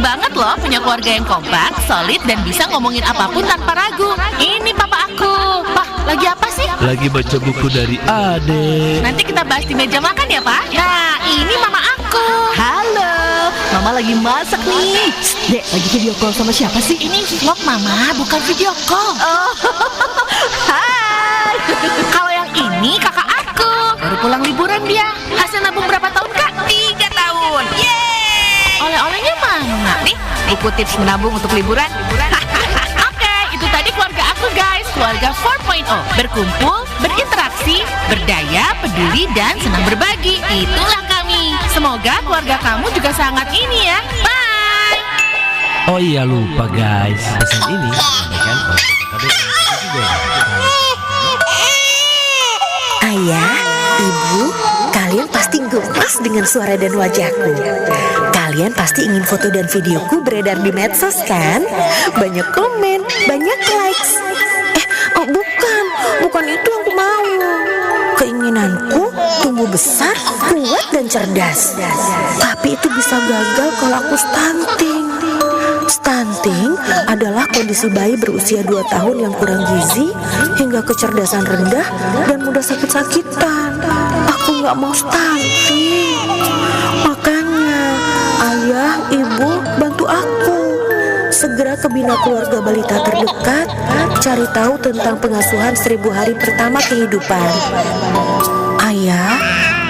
banget loh punya keluarga yang kompak, solid, dan bisa ngomongin apapun tanpa ragu. Ini papa aku. Pak, lagi apa sih? Lagi baca buku dari Ade. Nanti kita bahas di meja makan ya, Pak. Nah, ini mama aku. Halo, Mama lagi masak nih. Dek, lagi video call sama siapa sih? Ini vlog mama, bukan video call. Oh, hai. Kalau yang ini kakak aku. Baru pulang liburan dia. Hasil nabung berapa tahun, Kak? 3 tahun. Yeay. Oleh-olehnya mana? Nih, buku tips menabung untuk liburan. Oke, itu tadi keluarga aku guys. Keluarga 4.0. Berkumpul, berinteraksi, berdaya, peduli, dan senang berbagi. Itulah kami. Semoga keluarga kamu juga sangat ini ya. Bye. Oh iya lupa guys. Pesan ini disampaikan oleh Ayah, ibu, kalian pasti gemas dengan suara dan wajahku. Kalian pasti ingin foto dan videoku beredar di medsos kan? Banyak komen, banyak likes. Bukan itu yang aku mau. Keinginanku tumbuh besar, kuat dan cerdas. Tapi itu bisa gagal kalau aku stunting. Stunting adalah kondisi bayi berusia 2 tahun yang kurang gizi hingga kecerdasan rendah dan mudah sakit-sakitan. Aku gak mau stunting. Makanya, ayah, ibu, bantu aku. Segera ke Bina Keluarga Balita terdekat, cari tahu tentang pengasuhan 1000 hari pertama kehidupan. Ayah,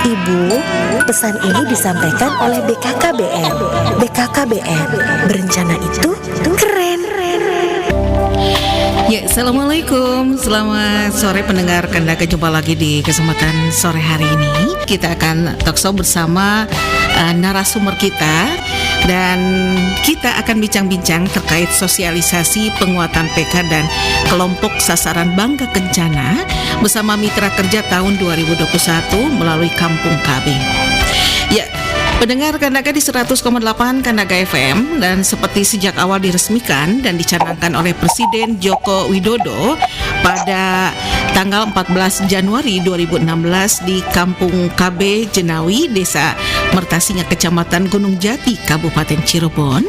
ibu, pesan ini disampaikan oleh BKKBN. BKKBN, berencana itu keren. Ya, Assalamualaikum. Selamat sore pendengar Kandaka. Jumpa lagi di kesempatan sore hari ini. Kita akan talkshow bersama narasumber kita. Dan kita akan bincang-bincang terkait sosialisasi penguatan PK dan kelompok sasaran Bangga Kencana bersama Mitra Kerja tahun 2021 melalui Kampung KB. Ya, pendengar Kandaka di 100,8 Kandaka FM, dan seperti sejak awal diresmikan dan dicanangkan oleh Presiden Joko Widodo pada tanggal 14 Januari 2016 di Kampung KB Jenawi, Desa Mertasinga, Kecamatan Gunung Jati, Kabupaten Cirebon.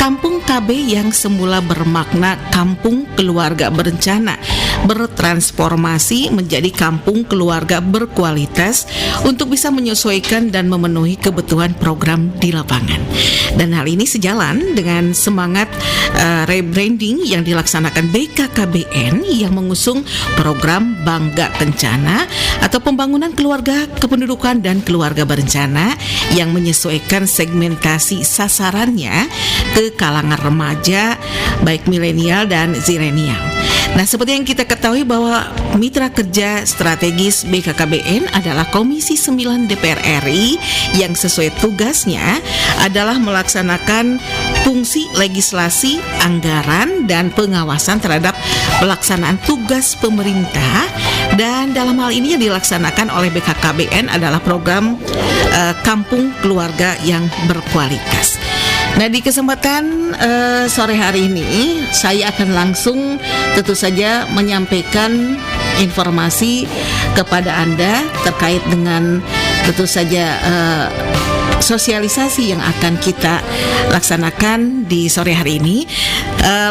Kampung KB yang semula bermakna kampung keluarga berencana bertransformasi menjadi kampung keluarga berkualitas untuk bisa menyesuaikan dan memenuhi kebutuhan program di lapangan. Dan hal ini sejalan dengan semangat rebranding yang dilaksanakan BKKBN yang mengusung program Bangga Kencana atau pembangunan keluarga kependudukan dan keluarga berencana yang menyesuaikan segmentasi sasarannya ke kalangan remaja baik milenial dan zilenial. Nah, seperti yang kita ketahui bahwa Mitra Kerja Strategis BKKBN adalah Komisi 9 DPR RI yang sesuai tugasnya adalah melaksanakan fungsi legislasi, anggaran, dan pengawasan terhadap pelaksanaan tugas pemerintah. Dan dalam hal ini yang dilaksanakan oleh BKKBN adalah program Kampung Keluarga yang Berkualitas. Nah, di kesempatan sore hari ini saya akan langsung tentu saja menyampaikan informasi kepada Anda terkait dengan tentu saja sosialisasi yang akan kita laksanakan di sore hari ini.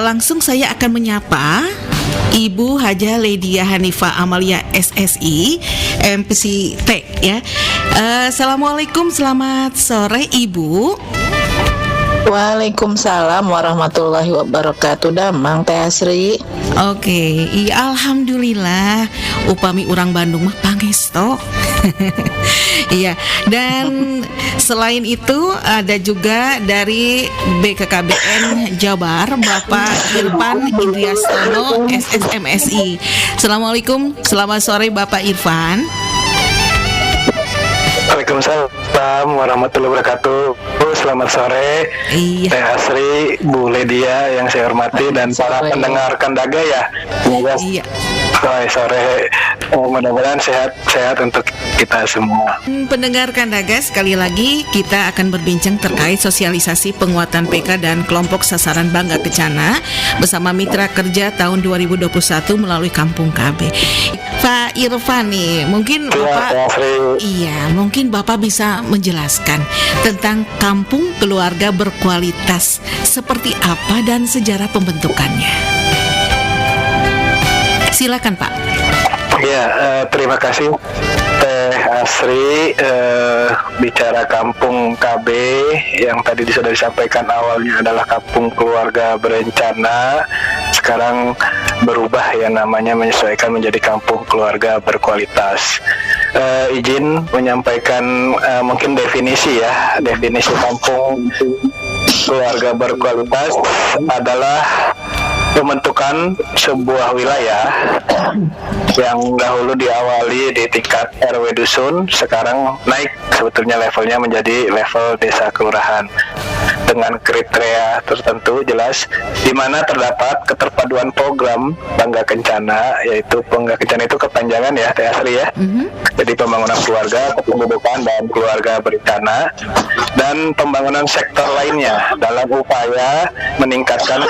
Langsung saya akan menyapa Ibu Haja Ledia Hanifah Amalia SSI MPCT ya. Assalamualaikum, selamat sore Ibu. Waalaikumsalam warahmatullahi wabarakatuh. Damang Teh Asri. Oke, iya, alhamdulillah. Upami urang Bandung mah pangesto. Iya, dan selain itu ada juga dari BKKBN Jabar Bapak Irfan Indriastono SSMSI. Assalamualaikum, selamat sore Bapak Irfan. Waalaikumsalam warahmatullahi wabarakatuh. Selamat sore, Iya. Teh Asri, Bu Ledia yang saya hormati, dan para pendengar Kandaga ya. Iya. Sore Mudah-mudahan sehat untuk kita semua. Pendengar Kandaga, sekali lagi kita akan berbincang terkait sosialisasi penguatan PK dan kelompok sasaran Bangga Kencana bersama Mitra Kerja tahun 2021 melalui Kampung KB. Pak Irfan nih, mungkin Bapak bisa menjelaskan tentang kampung keluarga berkualitas seperti apa dan sejarah pembentukannya. Silakan Pak. Ya, terima kasih Teh Asri. Bicara Kampung KB yang tadi sudah disampaikan awalnya adalah Kampung Keluarga Berencana, sekarang berubah ya namanya, menyesuaikan menjadi Kampung Keluarga Berkualitas. Izin menyampaikan mungkin definisi Kampung Keluarga Berkualitas adalah pembentukan sebuah wilayah yang dahulu diawali di tingkat RW dusun, sekarang naik sebetulnya levelnya menjadi level desa kelurahan dengan kriteria tertentu jelas, di mana terdapat keterpaduan program Bangga Kencana, yaitu Bangga Kencana itu kepanjangan ya Teh Asri ya. Jadi pembangunan keluarga, kependudukan dan keluarga berencana, dan pembangunan sektor lainnya dalam upaya meningkatkan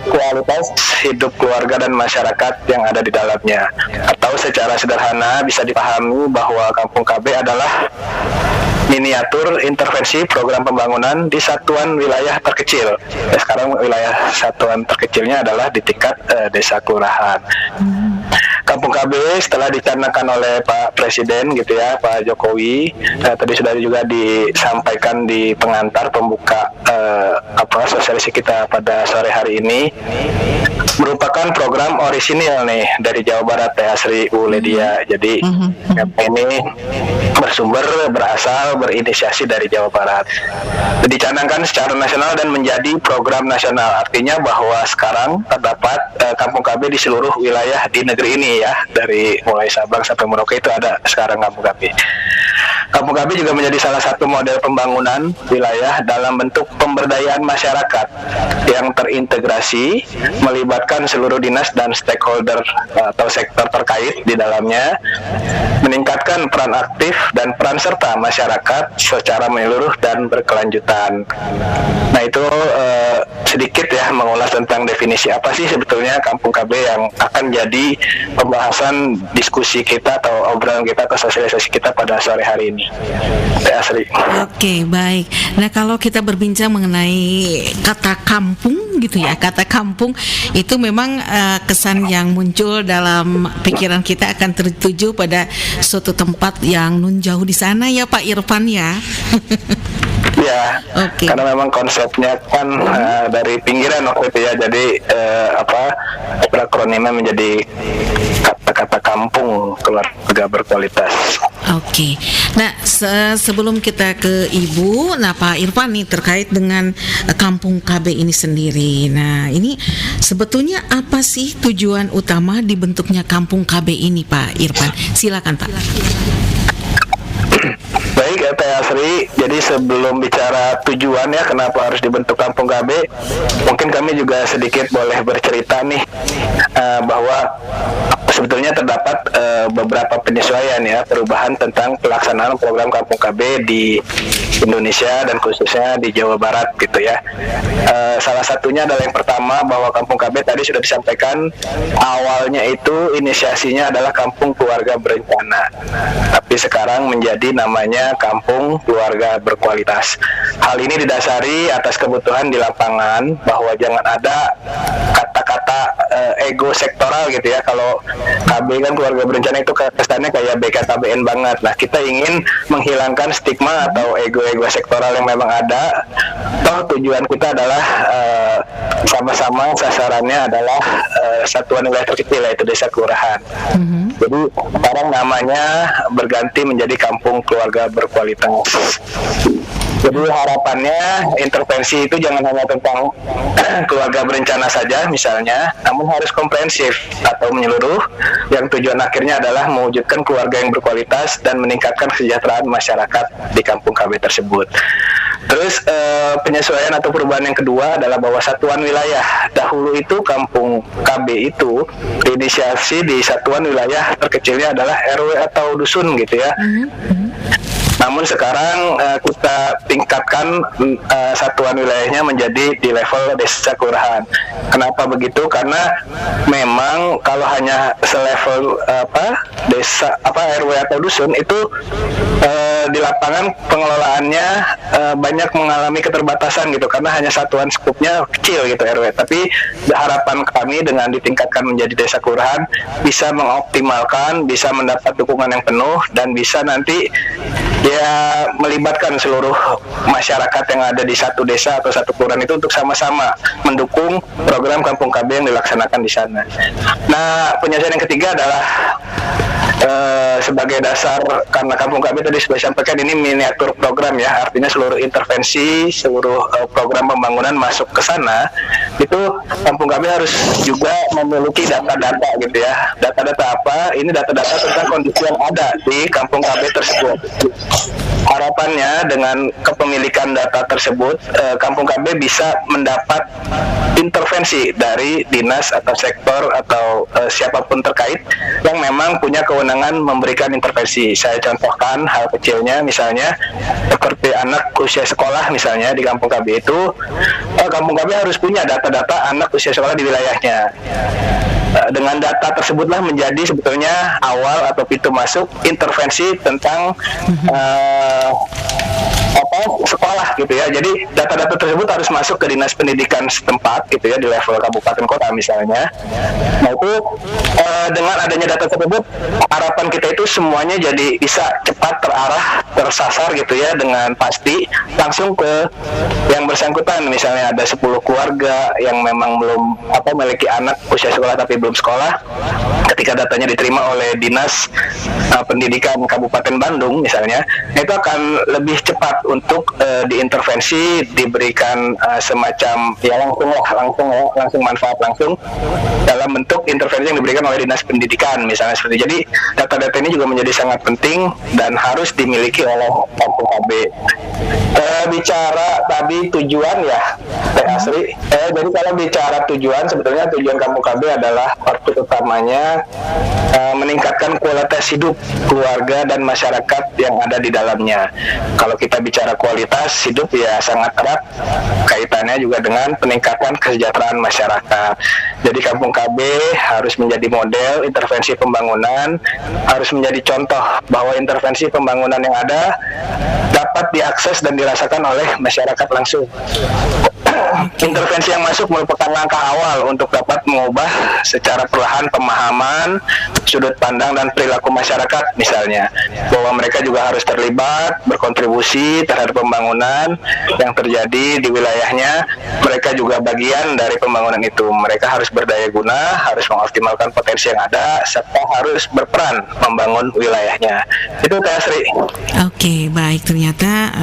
kualitas hidup keluarga dan masyarakat yang ada di dalamnya. Atau secara sederhana bisa dipahami bahwa Kampung KB adalah miniatur intervensi program pembangunan di satuan wilayah terkecil. Sekarang wilayah satuan terkecilnya adalah di tingkat desa kelurahan. Kampung KB setelah dicanangkan oleh Pak Presiden gitu ya, Pak Jokowi, tadi sudah juga disampaikan di pengantar pembuka sosialisasi kita pada sore hari ini, merupakan program orisinil nih dari Jawa Barat Teh Asri Bu Ledia. Jadi ini berasal berinisiasi dari Jawa Barat, dicanangkan secara nasional dan menjadi program nasional. Artinya bahwa sekarang terdapat Kampung KB di seluruh wilayah di negeri ini ya, dari mulai Sabang sampai Merauke itu ada sekarang Kampung KB. Kampung KB juga menjadi salah satu model pembangunan wilayah dalam bentuk pemberdayaan masyarakat yang terintegrasi, melibatkan seluruh dinas dan stakeholder atau sektor terkait di dalamnya, meningkatkan peran aktif dan peran serta masyarakat secara menyeluruh dan berkelanjutan. Nah itu sedikit ya mengulas tentang definisi apa sih sebetulnya Kampung KB yang akan jadi pembahasan diskusi kita atau obrolan kita atau sosialisasi kita pada sore hari ini. Asri. Oke, baik. Nah kalau kita berbincang mengenai kata kampung gitu ya, kata kampung itu memang kesan yang muncul dalam pikiran kita akan tertuju pada suatu tempat yang nun jauh di sana ya Pak Irfan ya. Ya, karena memang konsepnya kan dari pinggiran waktu itu ya, jadi akronimnya menjadi kata-kata kampung keluarga berkualitas. Oke. Nah, sebelum kita ke Ibu, nah Pak Irfan nih terkait dengan Kampung KB ini sendiri. Nah, ini sebetulnya apa sih tujuan utama dibentuknya Kampung KB ini Pak Irfan? Silakan Pak. Baik ya Teh Asri, jadi sebelum bicara tujuan ya kenapa harus dibentuk Kampung KB, mungkin kami juga sedikit boleh bercerita nih bahwa sebetulnya terdapat beberapa penyesuaian ya, perubahan tentang pelaksanaan program Kampung KB di Indonesia dan khususnya di Jawa Barat gitu ya. Salah satunya adalah yang pertama bahwa Kampung KB tadi sudah disampaikan awalnya itu inisiasinya adalah Kampung Keluarga Berencana, tapi sekarang menjadi namanya Kampung Keluarga Berkualitas. Hal ini didasari atas kebutuhan di lapangan bahwa jangan ada kata-kata ego sektoral gitu ya. Kalau KB kan keluarga berencana itu kesannya kayak BKKBN banget. Nah kita ingin menghilangkan stigma atau ego-ego sektoral yang memang ada. Toh tujuan kita adalah sama-sama sasarannya adalah satuan wilayah terkecil yaitu desa kelurahan. Jadi sekarang namanya berganti menjadi Kampung Keluarga Berkualitas. Jadi harapannya intervensi itu jangan hanya tentang keluarga berencana saja misalnya, namun harus komprehensif atau menyeluruh, yang tujuan akhirnya adalah mewujudkan keluarga yang berkualitas dan meningkatkan kesejahteraan masyarakat di Kampung KB tersebut. Terus penyesuaian atau perubahan yang kedua adalah bahwa satuan wilayah. Dahulu itu kampung KB itu diinisiasi di satuan wilayah terkecilnya adalah RW atau dusun gitu ya. Namun sekarang kita tingkatkan satuan wilayahnya menjadi di level desa kelurahan. Kenapa begitu? Karena memang kalau hanya selevel desa RW atau dusun itu di lapangan pengelolaannya banyak mengalami keterbatasan gitu, karena hanya satuan skupnya kecil gitu RW. Tapi harapan kami dengan ditingkatkan menjadi desa kelurahan bisa mengoptimalkan, bisa mendapat dukungan yang penuh, dan bisa nanti ya melibatkan seluruh masyarakat yang ada di satu desa atau satu kelurahan itu untuk sama-sama mendukung program Kampung KB yang dilaksanakan di sana. Nah, penyesuaian yang ketiga adalah sebagai dasar, karena Kampung KB tadi sudah sampaikan ini miniatur program ya, artinya seluruh intervensi, seluruh program pembangunan masuk ke sana, itu Kampung KB harus juga memiliki data-data gitu ya. Data-data apa? Ini data-data tentang kondisi yang ada di Kampung KB tersebut. Harapannya dengan kepemilikan data tersebut, Kampung KB bisa mendapat intervensi dari dinas atau sektor atau siapapun terkait yang memang punya kewenangan memberikan intervensi. Saya contohkan hal kecilnya, misalnya seperti anak usia sekolah misalnya di Kampung KB itu, Kampung KB harus punya data-data anak usia sekolah di wilayahnya. Dengan data tersebutlah menjadi sebetulnya awal atau pintu masuk intervensi tentang sekolah gitu ya. Jadi data-data tersebut harus masuk ke dinas pendidikan setempat gitu ya, di level kabupaten kota misalnya. Nah itu dengan adanya data tersebut, harapan kita itu semuanya jadi bisa cepat terarah, tersasar gitu ya, dengan pasti langsung ke yang bersangkutan. Misalnya ada 10 keluarga yang memang belum memiliki anak usia sekolah tapi belum sekolah. Ketika datanya diterima oleh dinas pendidikan Kabupaten Bandung misalnya, itu akan lebih cepat untuk diintervensi, diberikan semacam ya langsung manfaat langsung dalam bentuk intervensi yang diberikan oleh dinas pendidikan misalnya seperti. Jadi data-data ini juga menjadi sangat penting dan harus dimiliki oleh Kampung KB. Bicara tadi tujuan ya, Teh Asri. Jadi kalau bicara tujuan, sebetulnya tujuan Kampung KB adalah waktu utamanya meningkatkan kualitas hidup keluarga dan masyarakat yang ada di dalamnya. Kalau kita bicara kualitas hidup ya sangat erat kaitannya juga dengan peningkatan kesejahteraan masyarakat. Jadi Kampung KB harus menjadi model intervensi pembangunan, harus menjadi contoh bahwa intervensi pembangunan yang ada dapat diakses dan dirasakan oleh masyarakat langsung. Intervensi yang masuk merupakan langkah awal untuk dapat mengubah secara perlahan pemahaman, sudut pandang dan perilaku masyarakat misalnya, bahwa mereka juga harus terlibat, berkontribusi terhadap pembangunan yang terjadi di wilayahnya. Mereka juga bagian dari pembangunan itu. Mereka harus berdaya guna, harus mengoptimalkan potensi yang ada, serta harus berperan membangun wilayahnya. Itu Teh Asri. Oke, baik. Ternyata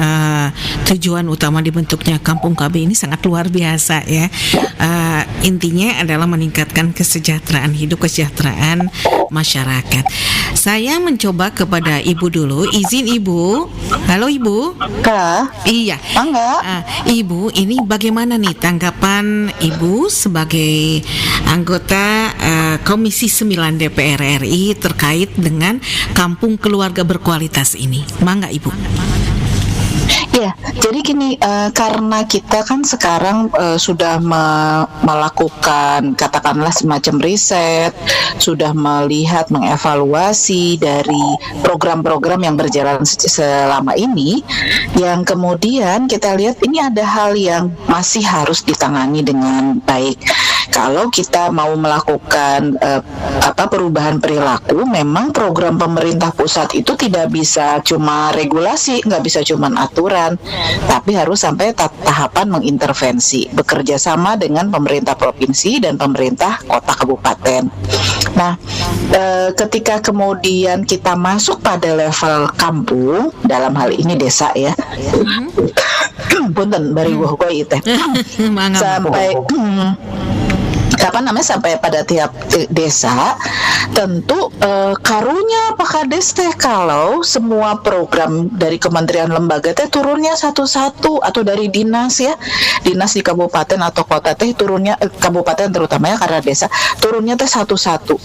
tujuan utama dibentuknya Kampung KB ini sangat luar biasa ya. Intinya adalah meningkatkan kesejahteraan hidup, kesejahteraan masyarakat. Saya mencoba kepada Ibu dulu. Izin Ibu. Halo Ibu. Kak, Iya. enggak. Ibu, ini bagaimana nih tanggapan Ibu sebagai anggota Komisi 9 DPR RI terkait dengan kampung keluarga berkualitas ini? Mangga Ibu. Ya, jadi gini, karena kita kan sekarang sudah melakukan katakanlah semacam riset, sudah melihat, mengevaluasi dari program-program yang berjalan selama ini, yang kemudian kita lihat ini ada hal yang masih harus ditangani dengan baik. Kalau kita mau melakukan perubahan perilaku, memang program pemerintah pusat itu tidak bisa cuma regulasi, nggak bisa cuma aturan, tapi harus sampai tahapan mengintervensi, bekerja sama dengan pemerintah provinsi dan pemerintah kota kabupaten. Nah, ketika kemudian kita masuk pada level kampung, dalam hal ini desa ya, punten bari gua teh, sampai sampai pada tiap desa tentu karunya Pak Kades teh kalau semua program dari kementerian lembaga teh turunnya satu-satu atau dari dinas ya, dinas di kabupaten atau kota teh turunnya kabupaten terutamanya karena desa turunnya teh satu-satu.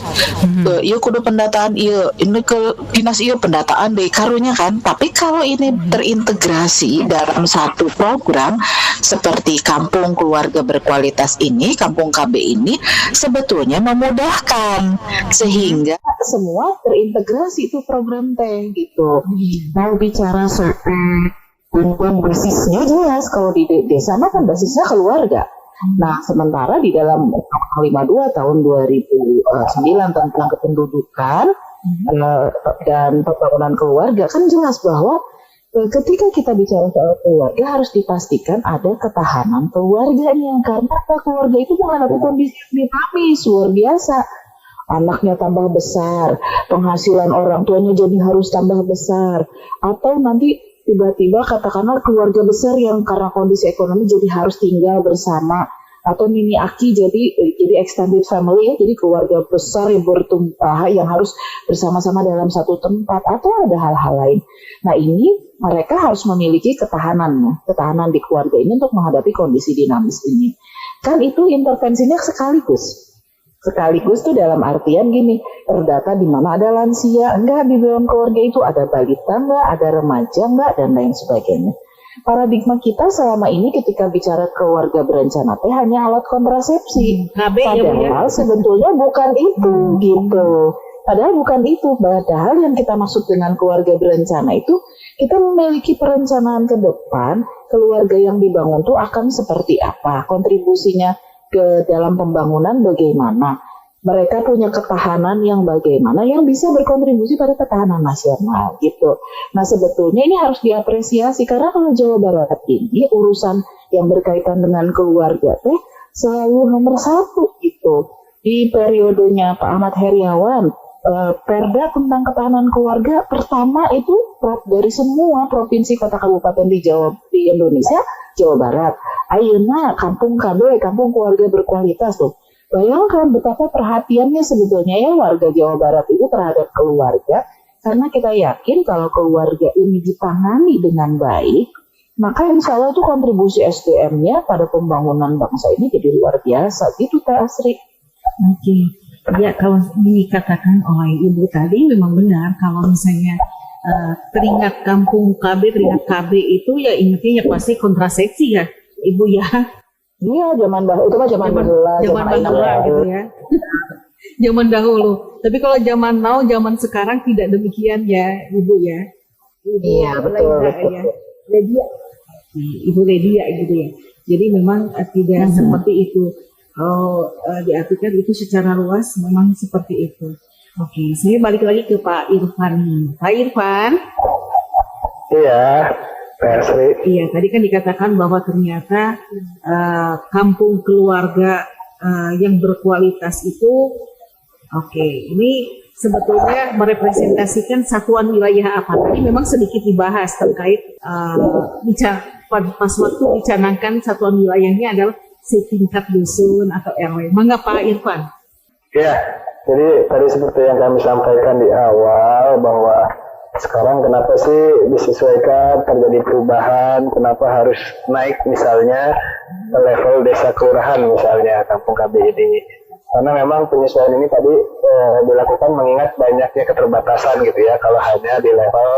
Iya kudu pendataan iya ini ke dinas iya pendataan deh karunya kan, tapi kalau ini terintegrasi dalam satu program seperti Kampung Keluarga Berkualitas ini, Kampung KB ini sebetulnya memudahkan sehingga semua terintegrasi itu program teh gitu. Mau bicara soal bantuan basisnya jelas kalau di desa mah kan basisnya keluarga. Nah, sementara di dalam Undang-Undang 52 tahun 2009 tentang kependudukan dan pembangunan keluarga kan jelas bahwa ketika kita bicara soal keluarga harus dipastikan ada ketahanan keluarganya karena keluarga itu menghadapi kondisi yang dinamis luar biasa. Anaknya tambah besar, penghasilan orang tuanya jadi harus tambah besar, atau nanti tiba-tiba katakanlah keluarga besar yang karena kondisi ekonomi jadi harus tinggal bersama, atau mini aki jadi extended family ya, jadi keluarga besar yang bertumpah yang harus bersama-sama dalam satu tempat, atau ada hal-hal lain. Nah ini mereka harus memiliki ketahanan di keluarga ini untuk menghadapi kondisi dinamis ini. Kan itu intervensinya sekaligus tuh dalam artian gini, terdata di mana ada lansia enggak di dalam keluarga itu, ada balita enggak, ada remaja enggak, dan lain sebagainya. Paradigma kita selama ini ketika bicara keluarga berencana teh hanya alat kontrasepsi. Padahal sebetulnya bukan itu gitu. Padahal yang kita maksud dengan keluarga berencana itu kita memiliki perencanaan ke depan keluarga yang dibangun tuh akan seperti apa, kontribusinya ke dalam pembangunan bagaimana, mereka punya ketahanan yang bagaimana yang bisa berkontribusi pada ketahanan nasional gitu. Nah sebetulnya ini harus diapresiasi karena kalau Jawa Barat ini urusan yang berkaitan dengan keluarga teh selalu nomor satu gitu. Di periodenya Pak Ahmad Heriawan, Perda tentang ketahanan keluarga pertama itu dari semua provinsi kota kabupaten di Indonesia, Jawa Barat. Ayeuna Kampung KB, Kampung Keluarga Berkualitas tuh. Bayangkan betapa perhatiannya sebetulnya ya warga Jawa Barat itu terhadap keluarga, karena kita yakin kalau keluarga ini ditangani dengan baik, maka insya Allah itu kontribusi SDM-nya pada pembangunan bangsa ini jadi luar biasa. Gitu Teh Asri. Oke. Ya, kalau dikatakan oleh Ibu tadi memang benar kalau misalnya teringat Kampung KB, teringat KB itu ya ingatnya ya pasti kontrasepsi ya, Ibu ya. Iya, itu mah zaman bahula gitu ya. Zaman dahulu. Tapi kalau zaman now, zaman sekarang tidak demikian ya, Ibu ya. Iya, betul. Ya. Ibu Ledia gitu ya. Jadi memang tidak seperti itu. Diartikan itu secara luas memang seperti itu. Oke, saya balik lagi ke Pak Irfan. Pak Irfan. Iya, Pak Asri. Iya, tadi kan dikatakan bahwa ternyata kampung keluarga yang berkualitas itu, oke, ini sebetulnya merepresentasikan satuan wilayah apa? Tadi memang sedikit dibahas terkait pas waktu dicanangkan satuan wilayahnya adalah setingkat dusun atau RW. Mangga Pak Irfan. Ya, jadi tadi seperti yang kami sampaikan di awal bahwa sekarang kenapa sih disesuaikan terjadi perubahan, kenapa harus naik misalnya ke level desa kelurahan misalnya Kampung KB ini. Karena memang penyesuaian ini tadi dilakukan mengingat banyaknya keterbatasan gitu ya kalau hanya di level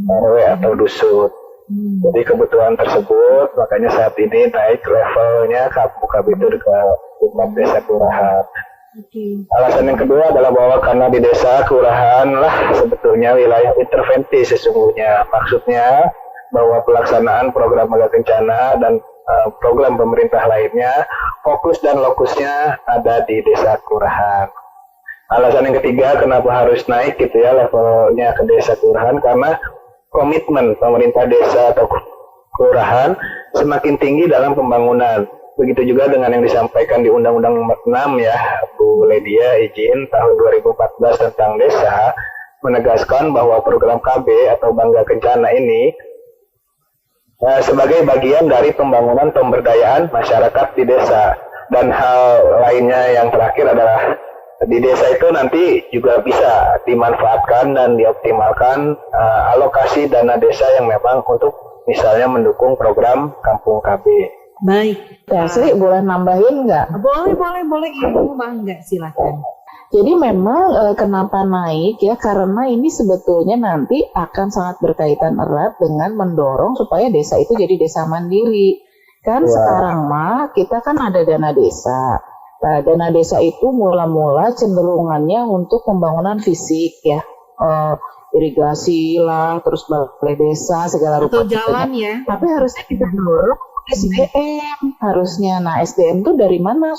RW atau dusun. Jadi kebutuhan tersebut makanya saat ini naik levelnya Kampung KB itu ke tingkat desa kelurahan. Alasan yang kedua adalah bahwa karena di desa kelurahan lah sebetulnya wilayah intervensi sesungguhnya. Maksudnya bahwa pelaksanaan program Mega Kencana dan program pemerintah lainnya fokus dan lokusnya ada di desa kelurahan. Alasan yang ketiga kenapa harus naik gitu ya levelnya ke desa kelurahan karena komitmen pemerintah desa atau kelurahan semakin tinggi dalam pembangunan. Begitu juga dengan yang disampaikan di Undang-Undang Nomor 6 ya, Bu Ledia izin tahun 2014 tentang desa menegaskan bahwa program KB atau Bangga Kencana ini sebagai bagian dari pembangunan pemberdayaan masyarakat di desa. dan hal lainnya yang terakhir adalah di desa itu nanti juga bisa dimanfaatkan dan dioptimalkan alokasi dana desa yang memang untuk misalnya mendukung program Kampung KB. Baik. Ya, Sri boleh nambahin nggak? Boleh Ibu, mangga silakan. Jadi memang kenapa naik ya, karena ini sebetulnya nanti akan sangat berkaitan erat dengan mendorong supaya desa itu jadi desa mandiri. Kan sekarang mah kita kan ada dana desa. Nah, dana desa itu mula-mula cenderungannya untuk pembangunan fisik ya, irigasi lah, terus balai desa segala rupa. Atau jalan ya. Tapi harusnya kita dorong SDM harusnya. Nah, SDM tuh dari mana?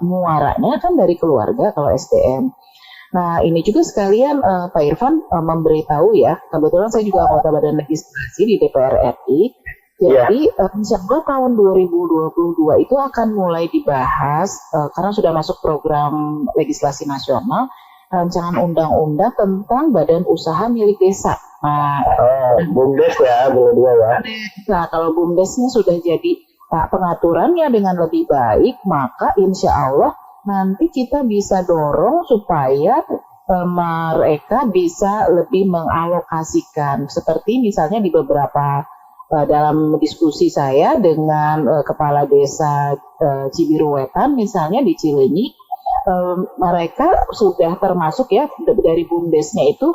Muaranya kan dari keluarga kalau SDM. Nah, ini juga sekalian Pak Irfan memberitahu ya, kebetulan saya juga anggota Badan Legislasi di DPR RI. Jadi insya Allah tahun 2022 itu akan mulai dibahas karena sudah masuk program legislasi nasional rancangan undang-undang tentang badan usaha milik desa. Nah, BUMDes ya, dua ya. Nah, kalau BUMDesnya sudah jadi pengaturannya dengan lebih baik, maka insya Allah nanti kita bisa dorong supaya mereka bisa lebih mengalokasikan. Seperti misalnya di beberapa dalam diskusi saya dengan kepala desa Cibiruwetan misalnya di Cileunyi, mereka sudah termasuk ya dari BUMDesnya itu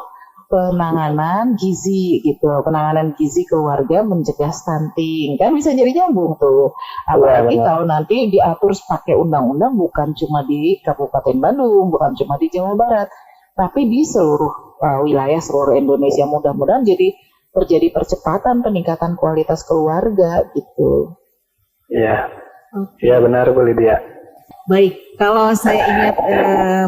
penanganan gizi gitu, penanganan gizi keluarga mencegah stunting, kan bisa jadi nyambung tuh. Apalagi kalau nanti diatur pakai undang-undang bukan cuma di Kabupaten Bandung, bukan cuma di Jawa Barat, tapi di seluruh wilayah seluruh Indonesia. Mudah-mudahan terjadi percepatan peningkatan kualitas keluarga gitu. Iya, iya benar Bu Lydia. Baik, kalau saya ingat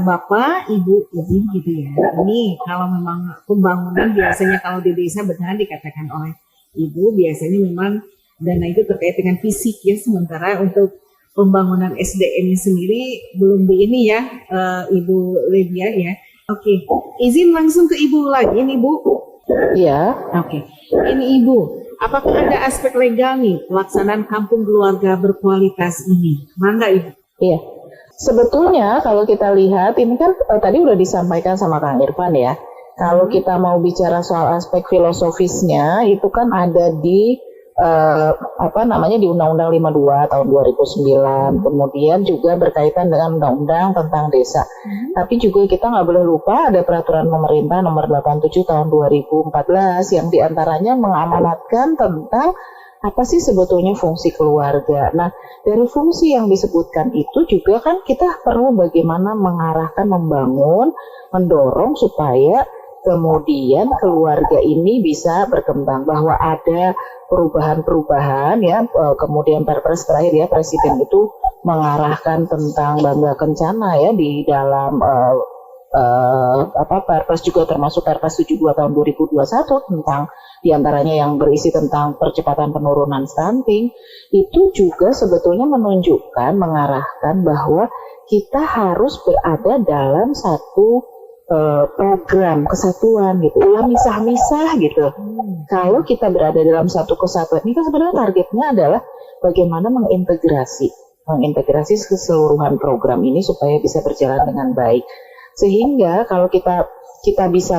Bapak, Ibu, izin gitu ya. Ini kalau memang pembangunan biasanya kalau di desa benar dikatakan oleh Ibu, biasanya memang dana itu terkait dengan fisik ya. Sementara untuk pembangunan SDM-nya sendiri belum di ini ya, Ibu Lydia ya. Oke, izin langsung ke Ibu lagi nih Bu. Iya. Oke, ini Ibu, apakah ada aspek legal nih pelaksanaan kampung keluarga berkualitas ini? Mangga Ibu. Iya. Sebetulnya kalau kita lihat ini kan tadi udah disampaikan sama Kang Irfan ya. Kalau kita mau bicara soal aspek filosofisnya itu kan ada di di Undang-Undang 52 tahun 2009. Kemudian juga berkaitan dengan Undang-Undang tentang desa. Tapi juga kita nggak boleh lupa ada peraturan pemerintah nomor 87 tahun 2014 yang diantaranya mengamanatkan tentang apa sih sebetulnya fungsi keluarga. Nah, dari fungsi yang disebutkan itu juga kan kita perlu bagaimana mengarahkan, membangun, mendorong supaya kemudian keluarga ini bisa berkembang, bahwa ada perubahan-perubahan ya. Kemudian Perpres terakhir ya, Presiden itu mengarahkan tentang Bangga Kencana ya di dalam Perpres juga termasuk Perpres 72 tahun 2021 tentang diantaranya yang berisi tentang percepatan penurunan stunting. Itu juga sebetulnya menunjukkan, mengarahkan bahwa kita harus berada dalam satu program kesatuan gitu, ulah misah-misah gitu. Kalau kita berada dalam satu kesatuan, ini kan sebenarnya targetnya adalah bagaimana mengintegrasi keseluruhan program ini supaya bisa berjalan dengan baik. Sehingga kalau kita bisa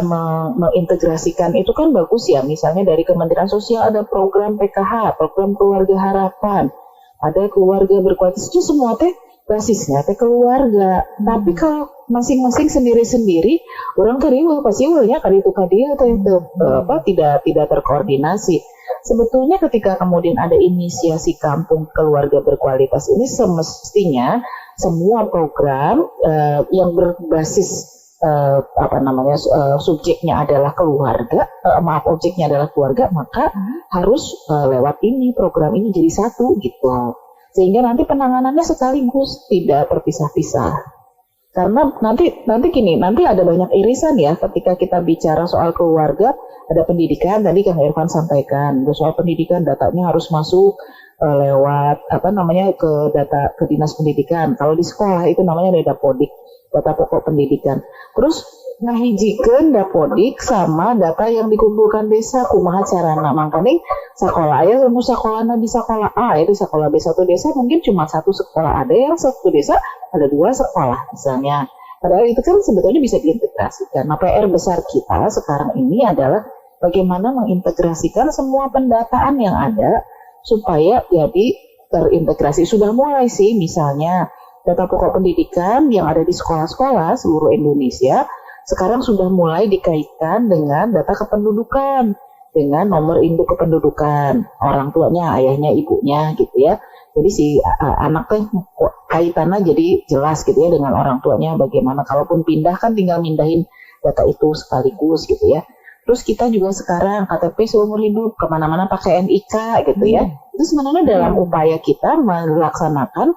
mengintegrasikan itu kan bagus ya. Misalnya dari Kementerian Sosial ada program PKH, program Keluarga Harapan, ada keluarga berkualitas, itu semua basisnya keluarga. Tapi kalau masing-masing sendiri-sendiri, orang keriwa pasti ulnya kali itu tidak terkoordinasi. Sebetulnya ketika kemudian ada inisiasi kampung keluarga berkualitas ini, semestinya semua program yang berbasis subjeknya adalah keluarga, objeknya adalah keluarga, maka harus lewat ini, program ini jadi satu gitu. Sehingga nanti penanganannya sekaligus, tidak terpisah-pisah. Karena nanti ada banyak irisan ya ketika kita bicara soal keluarga. Ada pendidikan, tadi Kang Irfan sampaikan, soal pendidikan datanya harus masuk lewat ke dinas pendidikan. Kalau di sekolah itu namanya Dapodik, data pokok pendidikan. Terus ngahijikeun dapodik sama data yang dikumpulkan desa kumaha carana mangkane sekolah aya ilmu sekolahna di sekolah A di sekolah B satu desa mungkin cuma satu sekolah ada yang satu desa ada 2 sekolah misalnya padahal itu kan sebetulnya bisa diintegrasikan. Nah PR besar kita sekarang ini adalah bagaimana mengintegrasikan semua pendataan yang ada supaya jadi terintegrasi. Sudah mulai sih misalnya data pokok pendidikan yang ada di sekolah-sekolah seluruh Indonesia sekarang sudah mulai dikaitkan dengan data kependudukan, dengan nomor induk kependudukan, orang tuanya, ayahnya, ibunya gitu ya. Jadi si anak teh kaitannya jadi jelas gitu ya dengan orang tuanya bagaimana. Kalaupun pindah kan tinggal mindahin data itu sekaligus gitu ya. Terus kita juga sekarang KTP seumur hidup kemana-mana pakai NIK gitu ya. Itu sebenarnya dalam upaya kita melaksanakan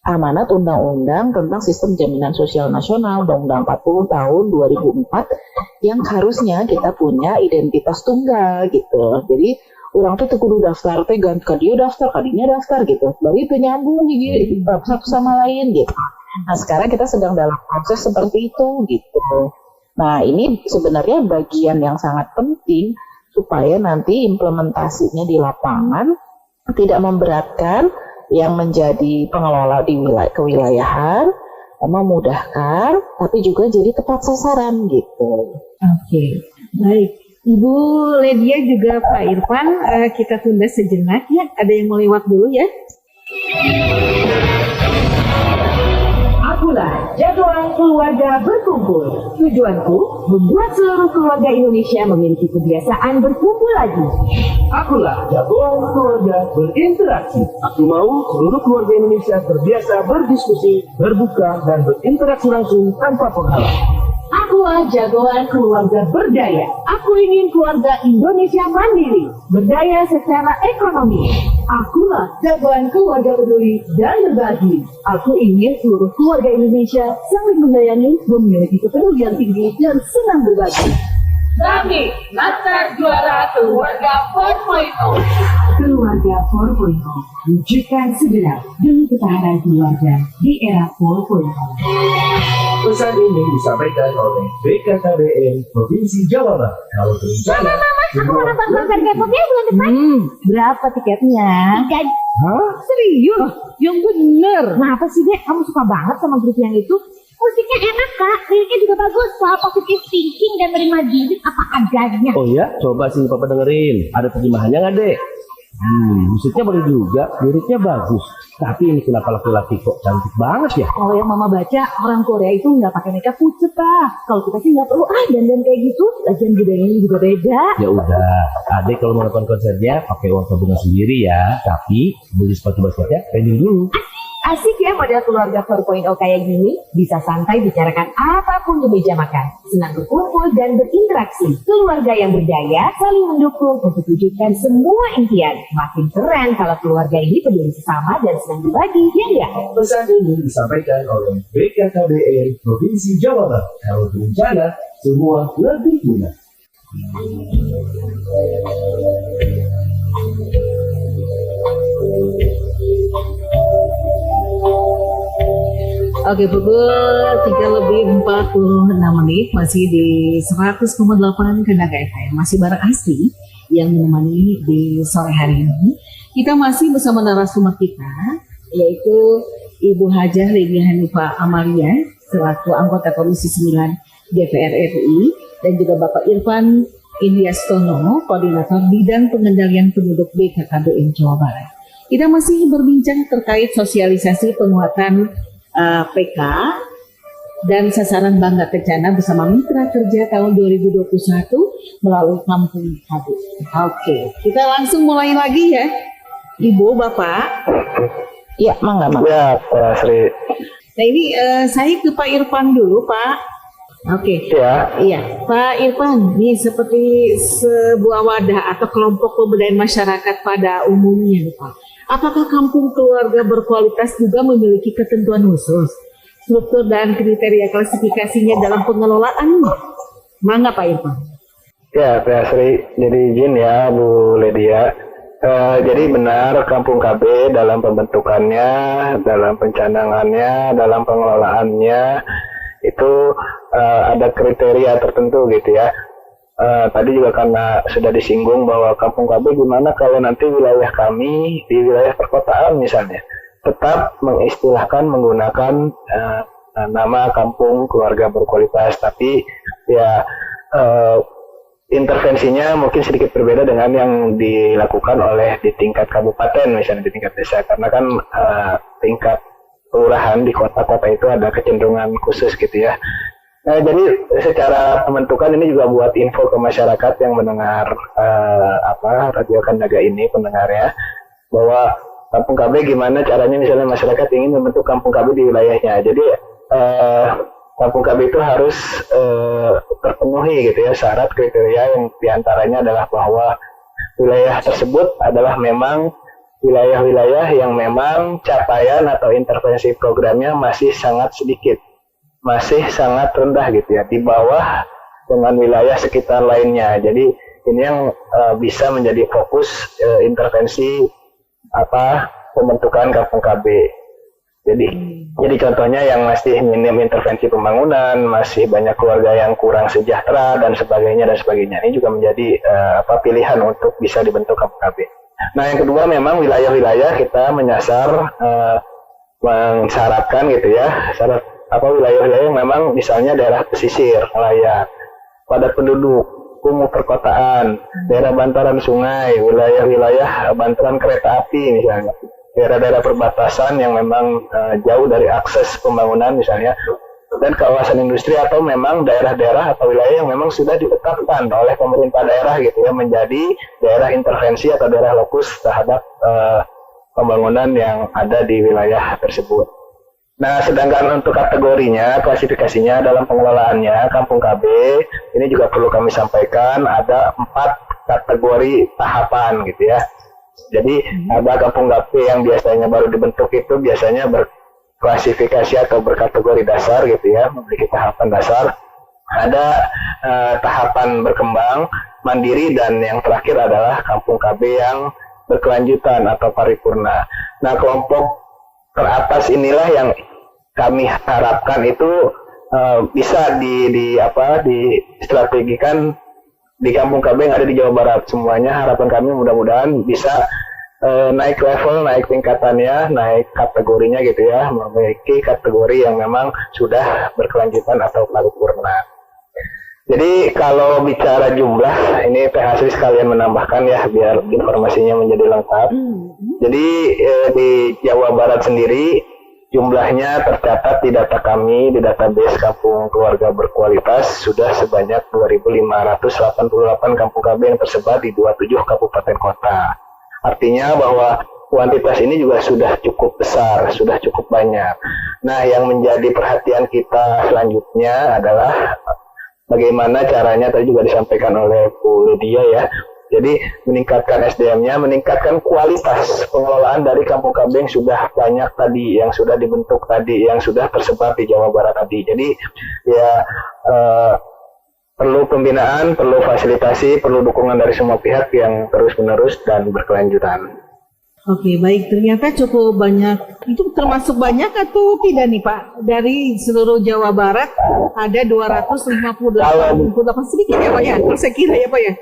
amanat Undang-Undang tentang Sistem Jaminan Sosial Nasional Undang-Undang 40 tahun 2004 yang harusnya kita punya identitas tunggal gitu. Jadi orang tuh kudu daftar teh ganti ka dieu daftar, kadinya daftar gitu. Bari teu nyambung hiji satu sama lain gitu. Nah, sekarang kita sedang dalam proses seperti itu gitu. Nah, ini sebenarnya bagian yang sangat penting supaya nanti implementasinya di lapangan tidak memberatkan yang menjadi pengelola di kewilayahan, memudahkan, tapi juga jadi tepat sasaran gitu. Oke, baik. Ibu Ledia juga Pak Irfan, kita tunda sejenak ya. Ada yang mau lewat dulu ya? Akulah jadwal keluarga berkumpul. Tujuanku membuat seluruh keluarga Indonesia memiliki kebiasaan berkumpul lagi. Akulah jadwal keluarga berinteraksi. Aku mau seluruh keluarga Indonesia terbiasa berdiskusi, berbuka, dan berinteraksi langsung tanpa penghalang. Akulah jagoan keluarga berdaya. Aku ingin keluarga Indonesia mandiri, berdaya secara ekonomi. Akulah jagoan keluarga peduli dan berbagi. Aku ingin seluruh keluarga Indonesia saling menyayangi, memiliki kepedulian tinggi dan senang berbagi. Kami, Latar Juara Keluarga 4.0. Keluarga 4.0 wujudkan segera demi ketahanan keluarga di era 4.0. Pesan ini disampaikan oleh BKKBN Provinsi Jawa Barat. Kalau berencana, Aku mau nonton konser K-popnya bulan depan. Berapa tiketnya? 3. hah? Serius? Yang bener. Kenapa sih, Dek? Kamu suka banget sama grup yang itu? Musiknya enak, Kak. Liriknya juga bagus. Soal positive thinking dan menerima diri apa adanya. Oh ya, coba sih Papa dengerin. Ada terjemahannya nggak, Dek? Musiknya boleh juga, liriknya bagus. Tapi ini kenapa laki-laki kok cantik banget ya? Kalau yang Mama baca, orang Korea itu nggak pakai makeup pucet, Kak. Kalau kita sih nggak perlu dandan kayak gitu. Lagian budayanya juga beda. Ya udah, Adek kalau mau nonton konsernya pakai uang tabungan sendiri ya. Tapi beli sepatu basketnya pending dulu. Asik ya model keluarga 4.0 kayak gini. Bisa santai bicarakan apapun di meja makan. Senang berkumpul dan berinteraksi. Keluarga yang berdaya saling mendukung untuk wujudkan semua impian. Makin keren kalau keluarga ini peduli sesama dan senang berbagi, ya enggak? Pesan ini disampaikan oleh BKKBN Provinsi Jawa Barat. Kalau berencana, semua lebih mudah. Oke, pukul 3:46 masih di 100,8 Kendaga FM. Masih bareng Asri yang menemani di sore hari ini. Kita masih bersama narasumber kita, yaitu Ibu Hajah Ledia Hanifah Amalia, selaku anggota Komisi 9 DPR RI, dan juga Bapak Irfan Indiastono, Koordinator Bidang Pengendalian Penduduk BKKBN Jawa Barat. Kita masih berbincang terkait sosialisasi penguatan PK dan sasaran Bangga Kencana bersama Mitra Kerja tahun 2021 melalui Kampung KB. Oke, kita langsung mulai lagi ya, Ibu, Bapak. Ya, mangga. Ya, Pak Sri. Nah ini saya ke Pak Irfan dulu, Pak. Oke. Ya. Iya, Pak Irfan, ini seperti sebuah wadah atau kelompok pemberdayaan masyarakat pada umumnya, Pak. Apakah kampung keluarga berkualitas juga memiliki ketentuan khusus, struktur dan kriteria klasifikasinya dalam pengelolaannya? Mangga Pak Irfan. Ya, Pak Sri. Jadi izin ya, Bu Ledia. Jadi benar Kampung KB dalam pembentukannya, dalam pencanangannya, dalam pengelolaannya itu ada kriteria tertentu gitu ya. Tadi juga karena sudah disinggung bahwa Kampung KB gimana kalau nanti wilayah kami di wilayah perkotaan misalnya tetap mengistilahkan menggunakan nama Kampung Keluarga Berkualitas, tapi ya intervensinya mungkin sedikit berbeda dengan yang dilakukan oleh di tingkat kabupaten misalnya di tingkat desa, karena kan tingkat kelurahan di kota-kota itu ada kecenderungan khusus gitu ya. Nah, jadi secara pembentukan ini juga buat info ke masyarakat yang mendengar Radio Kandaga ini, pendengarnya, bahwa Kampung KB gimana caranya misalnya masyarakat ingin membentuk Kampung KB di wilayahnya. Jadi Kampung KB itu harus terpenuhi gitu ya syarat kriteria yang diantaranya adalah bahwa wilayah tersebut adalah memang wilayah-wilayah yang memang capaian atau intervensi programnya masih sangat sedikit, masih sangat rendah gitu ya, di bawah dengan wilayah sekitar lainnya. Jadi ini yang bisa menjadi fokus intervensi pembentukan Kampung KB. Jadi contohnya yang masih minim intervensi pembangunan, masih banyak keluarga yang kurang sejahtera dan sebagainya. Ini juga menjadi pilihan untuk bisa dibentuk Kampung KB. Nah, yang kedua memang wilayah-wilayah kita menyasar mensyaratkan gitu ya, syarat wilayah-wilayah yang memang misalnya daerah pesisir, nelayan, padat penduduk, kumuh perkotaan, daerah bantaran sungai, wilayah-wilayah bantaran kereta api misalnya, daerah-daerah perbatasan yang memang jauh dari akses pembangunan misalnya, dan kawasan industri atau memang daerah-daerah atau wilayah yang memang sudah ditetapkan oleh pemerintah daerah gitu ya menjadi daerah intervensi atau daerah lokus terhadap pembangunan yang ada di wilayah tersebut. Nah, sedangkan untuk kategorinya, klasifikasinya dalam pengelolaannya Kampung KB, ini juga perlu kami sampaikan ada 4 kategori tahapan gitu ya. Jadi ada Kampung KB yang biasanya baru dibentuk itu biasanya berklasifikasi atau berkategori dasar gitu ya, memiliki tahapan dasar. Ada tahapan berkembang, mandiri, dan yang terakhir adalah Kampung KB yang berkelanjutan atau paripurna. Nah, kelompok teratas inilah yang kami harapkan itu bisa distrategikan di Kampung KB yang ada di Jawa Barat. Semuanya harapan kami mudah-mudahan bisa naik level, naik tingkatannya, naik kategorinya gitu ya, memiliki kategori yang memang sudah berkelanjutan atau paripurna. Jadi kalau bicara jumlah, ini PHSRI sekalian menambahkan ya biar informasinya menjadi lengkap. Jadi di Jawa Barat sendiri jumlahnya tercatat di data kami, di database Kampung Keluarga Berkualitas sudah sebanyak 2.588 Kampung KB yang tersebar di 27 kabupaten kota. Artinya bahwa kuantitas ini juga sudah cukup besar, sudah cukup banyak. Nah, yang menjadi perhatian kita selanjutnya adalah bagaimana caranya, tadi juga disampaikan oleh Bu Lydia ya. Jadi meningkatkan SDM-nya, meningkatkan kualitas pengelolaan dari Kampung KB yang sudah banyak tadi, yang sudah dibentuk tadi, yang sudah tersebar di Jawa Barat tadi. Jadi ya perlu pembinaan, perlu fasilitasi, perlu dukungan dari semua pihak yang terus-menerus dan berkelanjutan. Oke, baik. Ternyata cukup banyak. Itu termasuk banyak atau tidak nih Pak? Dari seluruh Jawa Barat ada 258 sedikit ya Pak ya? Saya kira ya Pak ya?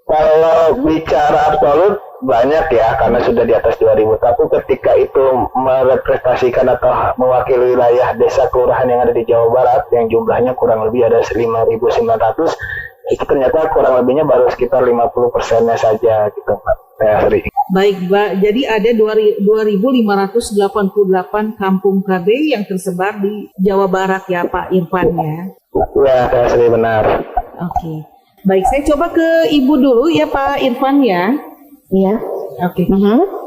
Kalau bicara absolut banyak ya, karena sudah di atas 2.000. Tapi ketika itu merepresentasikan atau mewakili wilayah desa kelurahan yang ada di Jawa Barat, yang jumlahnya kurang lebih ada 5.900, itu ternyata kurang lebihnya baru sekitar 50%-nya saja gitu Pak. Baik Pak, jadi ada 2.588 kampung KB yang tersebar di Jawa Barat ya Pak Irfan ya? Ya, saya benar. Oke. Baik, saya coba ke Ibu dulu ya Pak Irfan ya. Iya. Oke.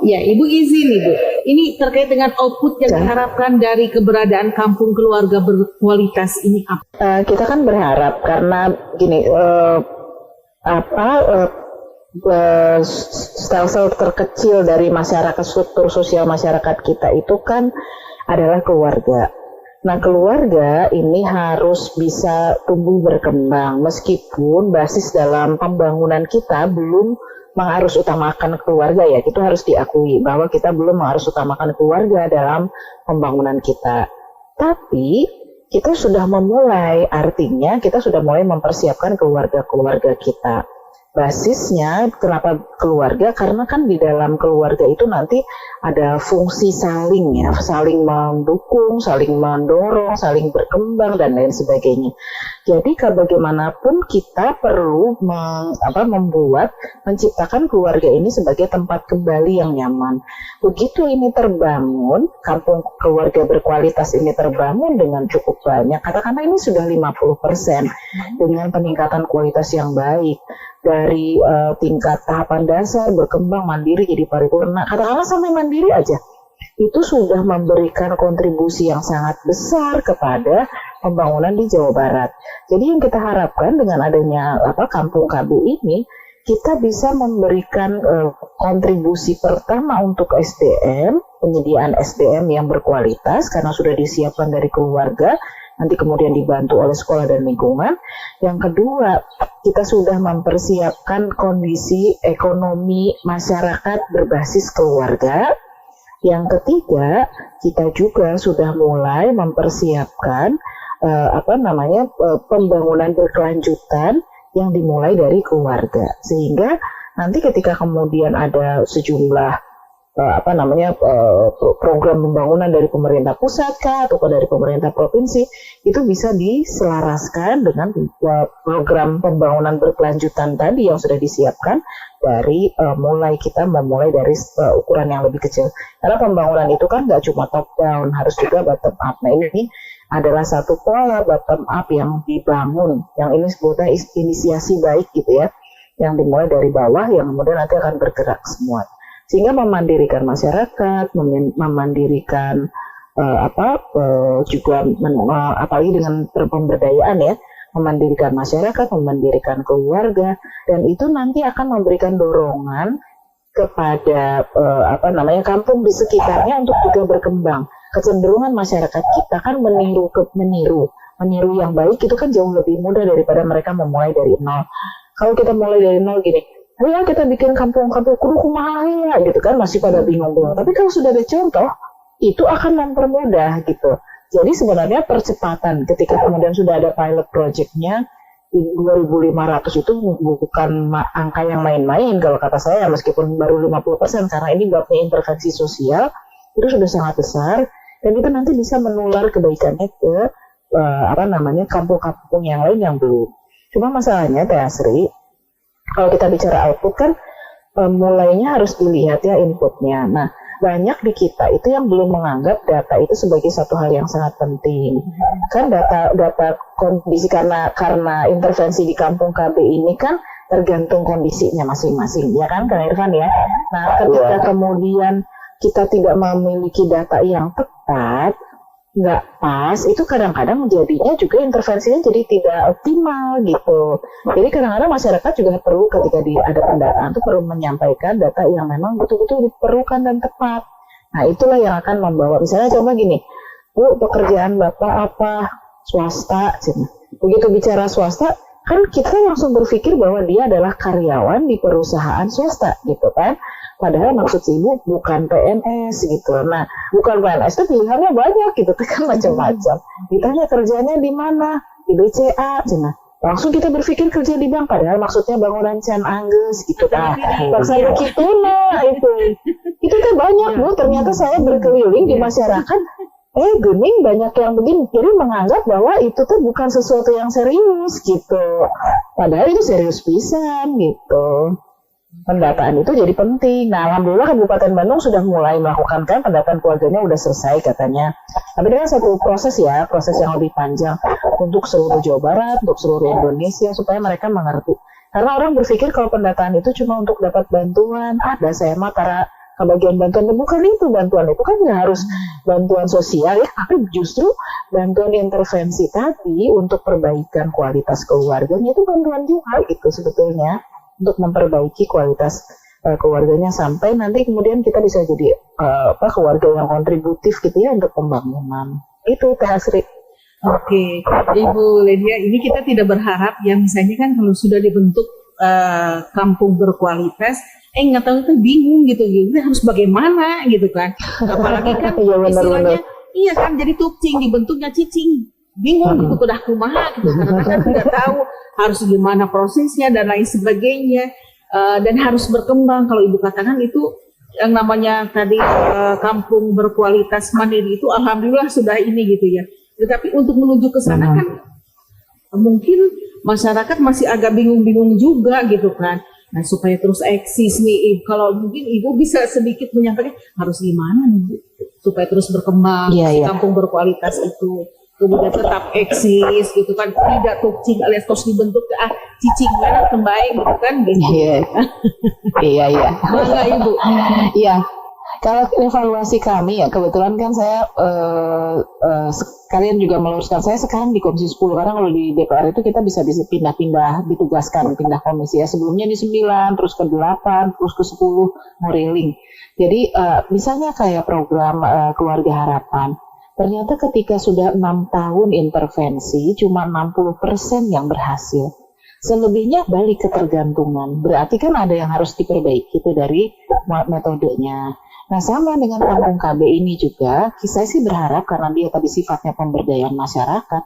Ya, Ibu izin Ibu. Ini terkait dengan output yang diharapkan dari keberadaan Kampung Keluarga Berkualitas ini apa? Kita kan berharap karena gini, sel-sel terkecil dari masyarakat, struktur sosial masyarakat kita itu kan adalah keluarga. Nah, keluarga ini harus bisa tumbuh berkembang meskipun basis dalam pembangunan kita belum mengharus utamakan keluarga ya. Itu harus diakui bahwa kita belum mengharus utamakan keluarga dalam pembangunan kita. Tapi kita sudah memulai, artinya kita sudah mulai mempersiapkan keluarga-keluarga kita. Basisnya kenapa keluarga? Karena kan di dalam keluarga itu nanti ada fungsi saling ya, saling mendukung, saling mendorong, saling berkembang dan lain sebagainya. Jadi bagaimanapun kita perlu menciptakan keluarga ini sebagai tempat kembali yang nyaman. Begitu ini terbangun, kampung keluarga berkualitas ini terbangun dengan cukup banyak, katakanlah ini sudah 50% dengan peningkatan kualitas yang baik. Dari tingkat tahapan dasar berkembang mandiri jadi paripurna, katakanlah sampai mandiri aja, itu sudah memberikan kontribusi yang sangat besar kepada pembangunan di Jawa Barat. Jadi yang kita harapkan dengan adanya kampung KB ini, kita bisa memberikan kontribusi pertama untuk SDM, penyediaan SDM yang berkualitas karena sudah disiapkan dari keluarga, nanti kemudian dibantu oleh sekolah dan lingkungan. Yang kedua, kita sudah mempersiapkan kondisi ekonomi masyarakat berbasis keluarga. Yang ketiga, kita juga sudah mulai mempersiapkan pembangunan berkelanjutan yang dimulai dari keluarga. Sehingga nanti ketika kemudian ada sejumlah program pembangunan dari pemerintah pusat atau dari pemerintah provinsi, itu bisa diselaraskan dengan program pembangunan berkelanjutan tadi yang sudah disiapkan dari kita memulai dari ukuran yang lebih kecil. Karena pembangunan itu kan nggak cuma top down, harus juga bottom up. Nah ini adalah satu pola bottom up yang dibangun, yang ini sebutnya inisiasi baik gitu ya, yang dimulai dari bawah yang kemudian nanti akan bergerak semua. Sehingga memandirikan masyarakat, memandirikan apalagi dengan pemberdayaan ya, memandirikan masyarakat, memandirikan keluarga, dan itu nanti akan memberikan dorongan kepada kampung di sekitarnya untuk juga berkembang. Kecenderungan masyarakat kita kan meniru yang baik itu kan jauh lebih mudah daripada mereka memulai dari nol. Kalau kita mulai dari nol gini, ya kita bikin kampung-kampung kudu kumaha gitu kan, masih pada bingung-bingung. Tapi kalau sudah ada contoh, itu akan mempermudah gitu. Jadi sebenarnya percepatan ketika kemudian sudah ada pilot project-nya, 2.500 itu bukan angka yang main-main kalau kata saya, meskipun baru 50%, karena ini babnya intervensi sosial, itu sudah sangat besar, dan itu nanti bisa menular kebaikannya ke kampung-kampung yang lain yang belum. Cuma masalahnya Teh Asri, kalau kita bicara output kan mulainya harus dilihat ya inputnya. Nah, banyak di kita itu yang belum menganggap data itu sebagai satu hal yang sangat penting. Kan data kondisi karena intervensi di kampung KB ini kan tergantung kondisinya masing-masing, ya kan Kang Irfan ya. Nah, ketika kemudian kita tidak memiliki data yang tepat, nggak pas, itu kadang-kadang jadinya juga intervensinya jadi tidak optimal gitu. Jadi kadang-kadang masyarakat juga perlu ketika ada pendataan itu perlu menyampaikan data yang memang betul-betul diperlukan dan tepat. Nah itulah yang akan membawa, misalnya coba gini, Bu, pekerjaan Bapak apa? Swasta. Begitu bicara swasta, kan kita langsung berpikir bahwa dia adalah karyawan di perusahaan swasta gitu kan. Padahal maksud ibu bukan PNS gitu. Nah, bukan PNS itu pilihannya banyak gitu kan, macam-macam. Ditanya kerjanya di mana? Di BCA. Nah, langsung kita berpikir kerja di bank. Padahal maksudnya bangunan Can Angges gitu kan. Maksudnya gitu nah itu. Itu kan banyak Bu. Ternyata saya berkeliling di masyarakat. Gening banyak yang begini. Jadi menganggap bahwa itu tuh bukan sesuatu yang serius gitu. Padahal itu serius pisan gitu. Pendataan itu jadi penting. Nah, alhamdulillah Kabupaten Bandung sudah mulai melakukan kan pendataan keluarganya udah selesai katanya. Tapi dengan satu proses yang lebih panjang untuk seluruh Jawa Barat, untuk seluruh Indonesia supaya mereka mengerti. Karena orang berpikir kalau pendataan itu cuma untuk dapat bantuan, ada saya mah para kebagian bantuan, bukan itu. Bantuan itu kan nggak harus bantuan sosial ya, tapi justru bantuan intervensi tadi untuk perbaikan kualitas keluarganya itu bantuan juga gitu sebetulnya. Untuk memperbaiki kualitas keluarganya sampai nanti kemudian kita bisa jadi keluarga yang kontributif gitu ya untuk pembangunan. Itu Teh Asri. Oke, Ibu Lydia, ini kita tidak berharap ya misalnya kan kalau sudah dibentuk kampung berkualitas, nggak tahu itu bingung gitu harus bagaimana gitu kan. Apalagi kan istilahnya iya kan jadi tukcing dibentuknya cicing. bingung gitu kudah kumaha gitu, karena kan tidak tahu harus gimana prosesnya dan lain sebagainya. Dan harus berkembang. Kalau ibu katakan itu yang namanya tadi kampung berkualitas mandiri itu alhamdulillah sudah ini gitu ya. Tetapi untuk menuju ke sana kan mungkin masyarakat masih agak bingung-bingung juga gitu kan. Nah supaya terus eksis nih, kalau mungkin ibu bisa sedikit menyampaikan harus gimana nih Bu supaya terus berkembang kampung berkualitas itu. Kemudian tetap eksis gitu kan, tidak tukcing alias terus dibentuk cicing mana tembaik gitu kan gitu. Iya. Bangga ibu. Iya. Kalau evaluasi kami ya kebetulan kan saya sekalian juga meluruskan, saya sekarang di Komisi 10 karena kalau di DPR itu kita bisa pindah-pindah, ditugaskan pindah komisi ya, sebelumnya di 9 terus ke 8 terus ke 10 moreling. Jadi misalnya kayak program Keluarga Harapan, ternyata ketika sudah 6 tahun intervensi, cuma 60% yang berhasil. Selebihnya balik ketergantungan. Berarti kan ada yang harus diperbaiki itu dari metodenya. Nah sama dengan kampung KB ini juga, saya sih berharap karena dia tadi sifatnya pemberdayaan masyarakat,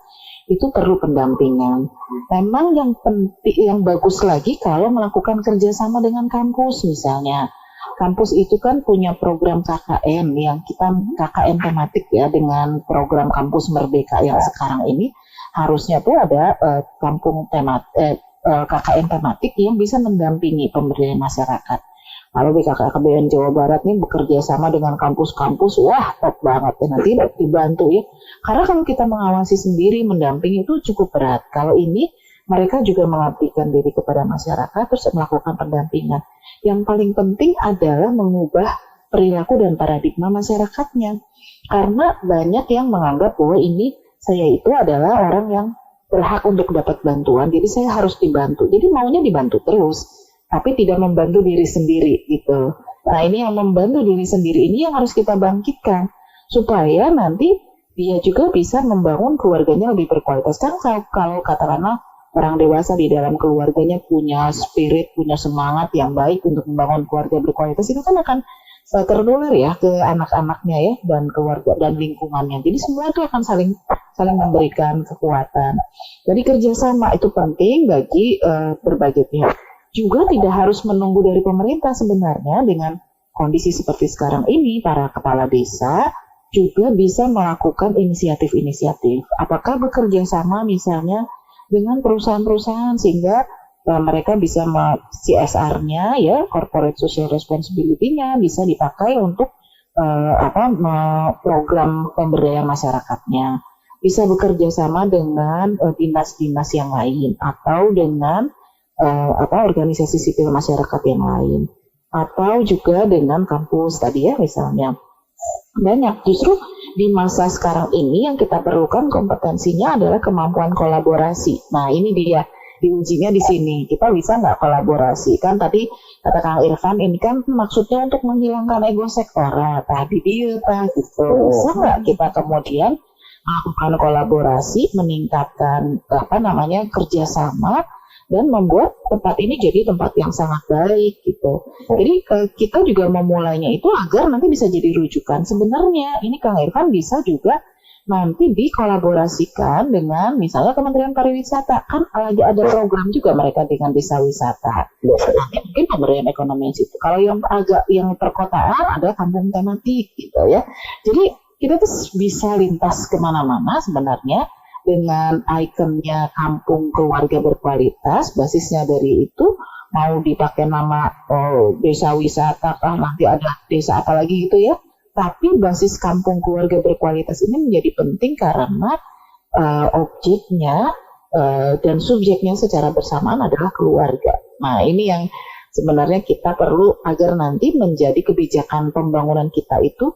itu perlu pendampingan. Memang yang penting, yang bagus lagi kalau melakukan kerjasama dengan kampus misalnya. Kampus itu kan punya program KKN yang kita KKN tematik ya, dengan program Kampus Merdeka yang sekarang ini harusnya tuh ada KKN tematik yang bisa mendampingi pemberdayaan masyarakat. Kalau BKKBN Jawa Barat ini bekerja sama dengan kampus-kampus, wah top banget ya, nanti dibantu ya. Karena kalau kita mengawasi sendiri, mendampingi itu cukup berat. Kalau ini mereka juga mengabdikan diri kepada masyarakat terus melakukan pendampingan. Yang paling penting adalah mengubah perilaku dan paradigma masyarakatnya. Karena banyak yang menganggap bahwa ini saya itu adalah orang yang berhak untuk dapat bantuan, jadi saya harus dibantu. Jadi maunya dibantu terus, tapi tidak membantu diri sendiri gitu. Nah ini yang membantu diri sendiri ini yang harus kita bangkitkan supaya nanti dia juga bisa membangun keluarganya lebih berkualitas. Kan kalau katakanlah orang dewasa di dalam keluarganya punya spirit, punya semangat yang baik untuk membangun keluarga berkualitas, itu kan akan tertular ya ke anak-anaknya ya, dan keluarga dan lingkungannya. Jadi semua itu akan saling memberikan kekuatan. Jadi kerjasama itu penting bagi berbagai pihak. Juga tidak harus menunggu dari pemerintah sebenarnya. Dengan kondisi seperti sekarang ini, para kepala desa juga bisa melakukan inisiatif-inisiatif. Apakah bekerja sama misalnya dengan perusahaan-perusahaan sehingga mereka bisa CSR-nya ya, corporate social responsibility-nya bisa dipakai untuk program pemberdayaan masyarakatnya. Bisa bekerja sama dengan dinas-dinas yang lain atau dengan organisasi sipil masyarakat yang lain, atau juga dengan kampus tadi ya misalnya. Banyak, justru di masa sekarang ini yang kita perlukan kompetensinya adalah kemampuan kolaborasi. Nah ini dia, diujinya di sini, kita bisa nggak kolaborasi? Kan tadi kata Kang Irfan, ini kan maksudnya untuk menghilangkan ego sektoral, tadi dia gitu. Bisa nggak kita kemudian melakukan kolaborasi, meningkatkan kerjasama, dan membuat tempat ini jadi tempat yang sangat baik gitu. Jadi kita juga memulainya itu agar nanti bisa jadi rujukan. Sebenarnya ini Kang Irfan bisa juga nanti dikolaborasikan dengan misalnya Kementerian Pariwisata. Kan lagi ada program juga mereka dengan desa wisata. Mungkin pemberdayaan ekonomi situ. Kalau yang perkotaan ada kampung tematik gitu ya. Jadi kita tuh bisa lintas kemana-mana sebenarnya. Dengan ikonnya kampung keluarga berkualitas, basisnya dari itu mau dipakai nama desa wisata kah, nanti ada desa apa lagi gitu ya. Tapi basis kampung keluarga berkualitas ini menjadi penting karena objeknya dan subjeknya secara bersamaan adalah keluarga. Nah ini yang sebenarnya kita perlu agar nanti menjadi kebijakan pembangunan kita itu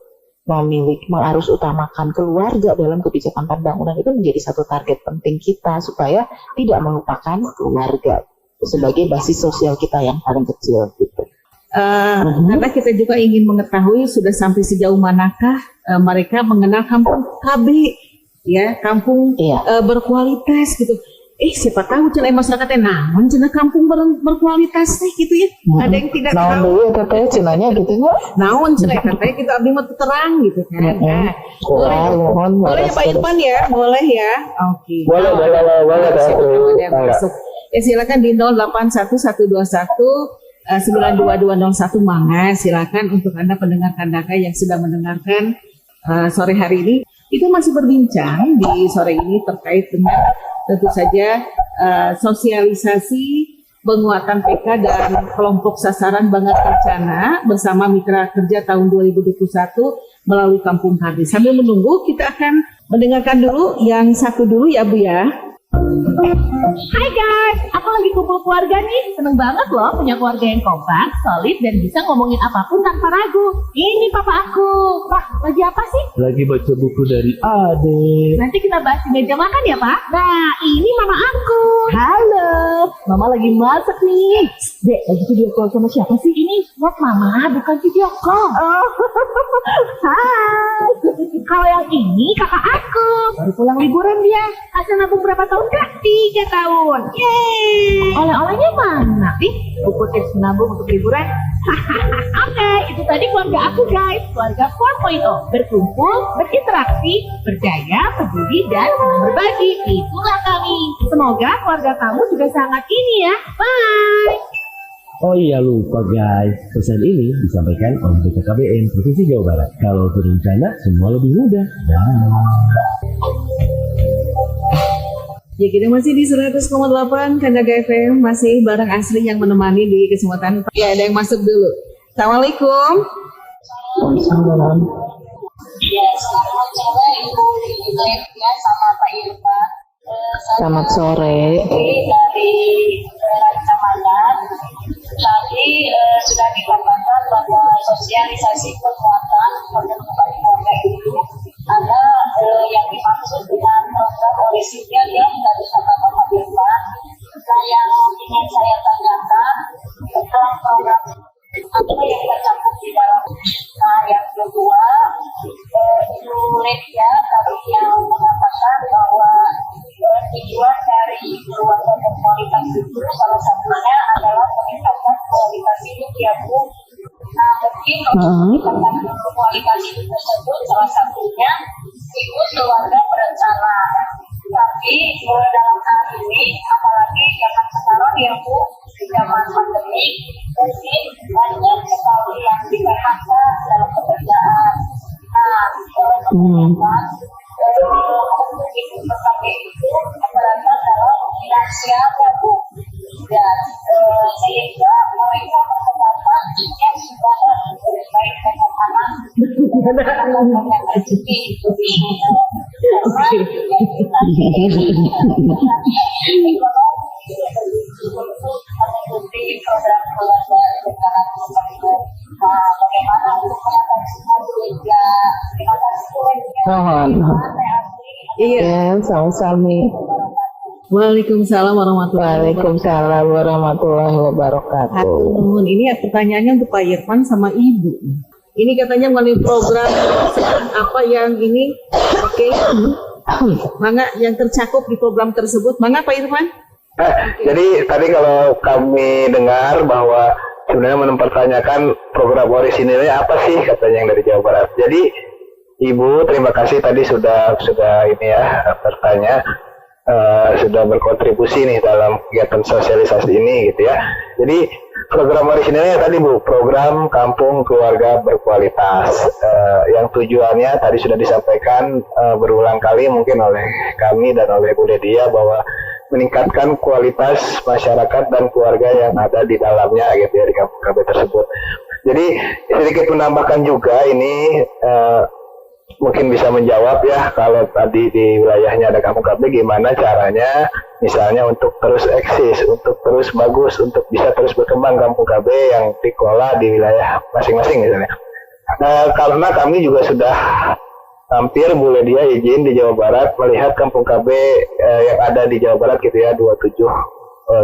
harus utamakan keluarga dalam kebijakan pembangunan. Itu menjadi satu target penting kita supaya tidak melupakan keluarga sebagai basis sosial kita yang paling kecil gitu. Karena kita juga ingin mengetahui sudah sampai sejauh manakah mereka mengenal kampung KB ya, kampung berkualitas gitu. siapa tahu cenah masyarakatnya naon cenah kampung berkualitas teh gitu ya. Ada yang tidak Naon tahu. dulu ya teteh cenanya gitu ya. Naon cenah katanya gitu abdi mah terang gitu kan. Nah, Wah, mohon boleh ya Pak Irfan ya, boleh ya. Oke. Boleh. Yang masuk. Silakan di 081121 922201 mangga silakan untuk Anda pendengar Kandaka yang sudah mendengarkan sore hari ini. Kita masih berbincang di sore ini terkait dengan tentu saja sosialisasi penguatan PK dan kelompok sasaran Bangat Kencana bersama Mitra Kerja tahun 2021 melalui Kampung KB. Sambil menunggu kita akan mendengarkan dulu yang satu dulu ya Bu ya. Hai guys, aku lagi kumpul keluarga nih. Seneng banget loh punya keluarga yang kompak, solid, dan bisa ngomongin apapun tanpa ragu. Ini papa aku. Pak, lagi apa sih? Lagi baca buku dari Ade. Nanti kita bahas di meja makan ya Pak. Nah, ini mama aku. Halo, Mama lagi masak nih. Dek, lagi video call sama siapa sih? Ini buat mama, bukan video call. Oh, hai. Kalau yang ini kakak aku. Baru pulang liburan dia. Hasil nabung berapa tahun kak? 3 tahun. Yeay. Oleh-olehnya mana? Nih, buku tips menabung untuk liburan. Oke, itu tadi keluarga aku guys. Keluarga 4.0. Berkumpul, berinteraksi, berdaya, peduli, dan senang berbagi. Itulah kami. Semoga keluarga kamu juga sangat ini ya. Bye. Oh iya lupa guys, pesan ini disampaikan oleh BKKBN Provinsi Jawa Barat. Kalau berencana semua lebih mudah. Ya kita masih di 100,8 Kandaka FM, masih bareng Asri yang menemani di kesempatan. Ya ada yang masuk dulu. Assalamualaikum. Iya, selamat sore Ibu Lilith ya sama Pak Irfan. Selamat sore. Dari Rancamanyan. Tadi sudah dikatakan bahwa sosialisasi penguatan pertemuan keluarga itu ada yang dimaksud dengan program orisinil ya dari kata Pak Irfan. Nah yang ingin saya tanyakan tentang program apa yang tercakup di dalam. Nah yang kedua Ibu Lydia tadi yang mengatakan bahwa tujuan dari keluarga berkualitas itu salah satunya adalah meningkatkan kualitas hidup ya Bu. Nah mungkin untuk meningkatkan kualitas hidup tersebut salah satunya ibu keluarga berencana. Tapi dalam hal ini apalagi zaman sekarang ya Bu, di zaman pandemi mungkin banyak sekali yang di PHK dalam pekerjaan. Nah ibu PKB itu rata-rata dalam finansial ya Bu, dan sehingga mereka berpendapat yang sudah lebih baik dengan anak yang rezeki itu mengikuti program keluarga berencana itu. Bagaimana untuk mengatasinya juga? Terima kasih. Mohon. Iya, sama-sama. Waalaikumsalam warahmatullahi wabarakatuh. Waalaikumsalam warahmatullahi wabarakatuh. Nuhun, ini pertanyaannya untuk Pak Irfan sama Ibu. Ini katanya melalui program apa yang ini? Oke. Mangga yang tercakup di program tersebut. Mangga Pak Irfan. Jadi tadi kalau kami dengar bahwa sebenarnya mempertanyakan program orisinilnya apa sih katanya yang dari Jawa Barat. Jadi Ibu terima kasih tadi sudah ini ya bertanya, sudah berkontribusi nih dalam kegiatan sosialisasi ini gitu ya. Jadi program orisinilnya tadi Bu, program Kampung Keluarga Berkualitas, yang tujuannya tadi sudah disampaikan berulang kali mungkin oleh kami dan oleh Bu Lydia bahwa meningkatkan kualitas masyarakat dan keluarga yang ada di dalamnya gitu ya di Kampung KB tersebut. Jadi sedikit menambahkan juga ini mungkin bisa menjawab ya kalau tadi di wilayahnya ada Kampung KB gimana caranya misalnya untuk terus eksis, untuk terus bagus, untuk bisa terus berkembang Kampung KB yang dikelola di wilayah masing-masing misalnya. Karena kami juga sudah hampir Bu Lydia izin di Jawa Barat melihat Kampung KB yang ada di Jawa Barat gitu ya, 27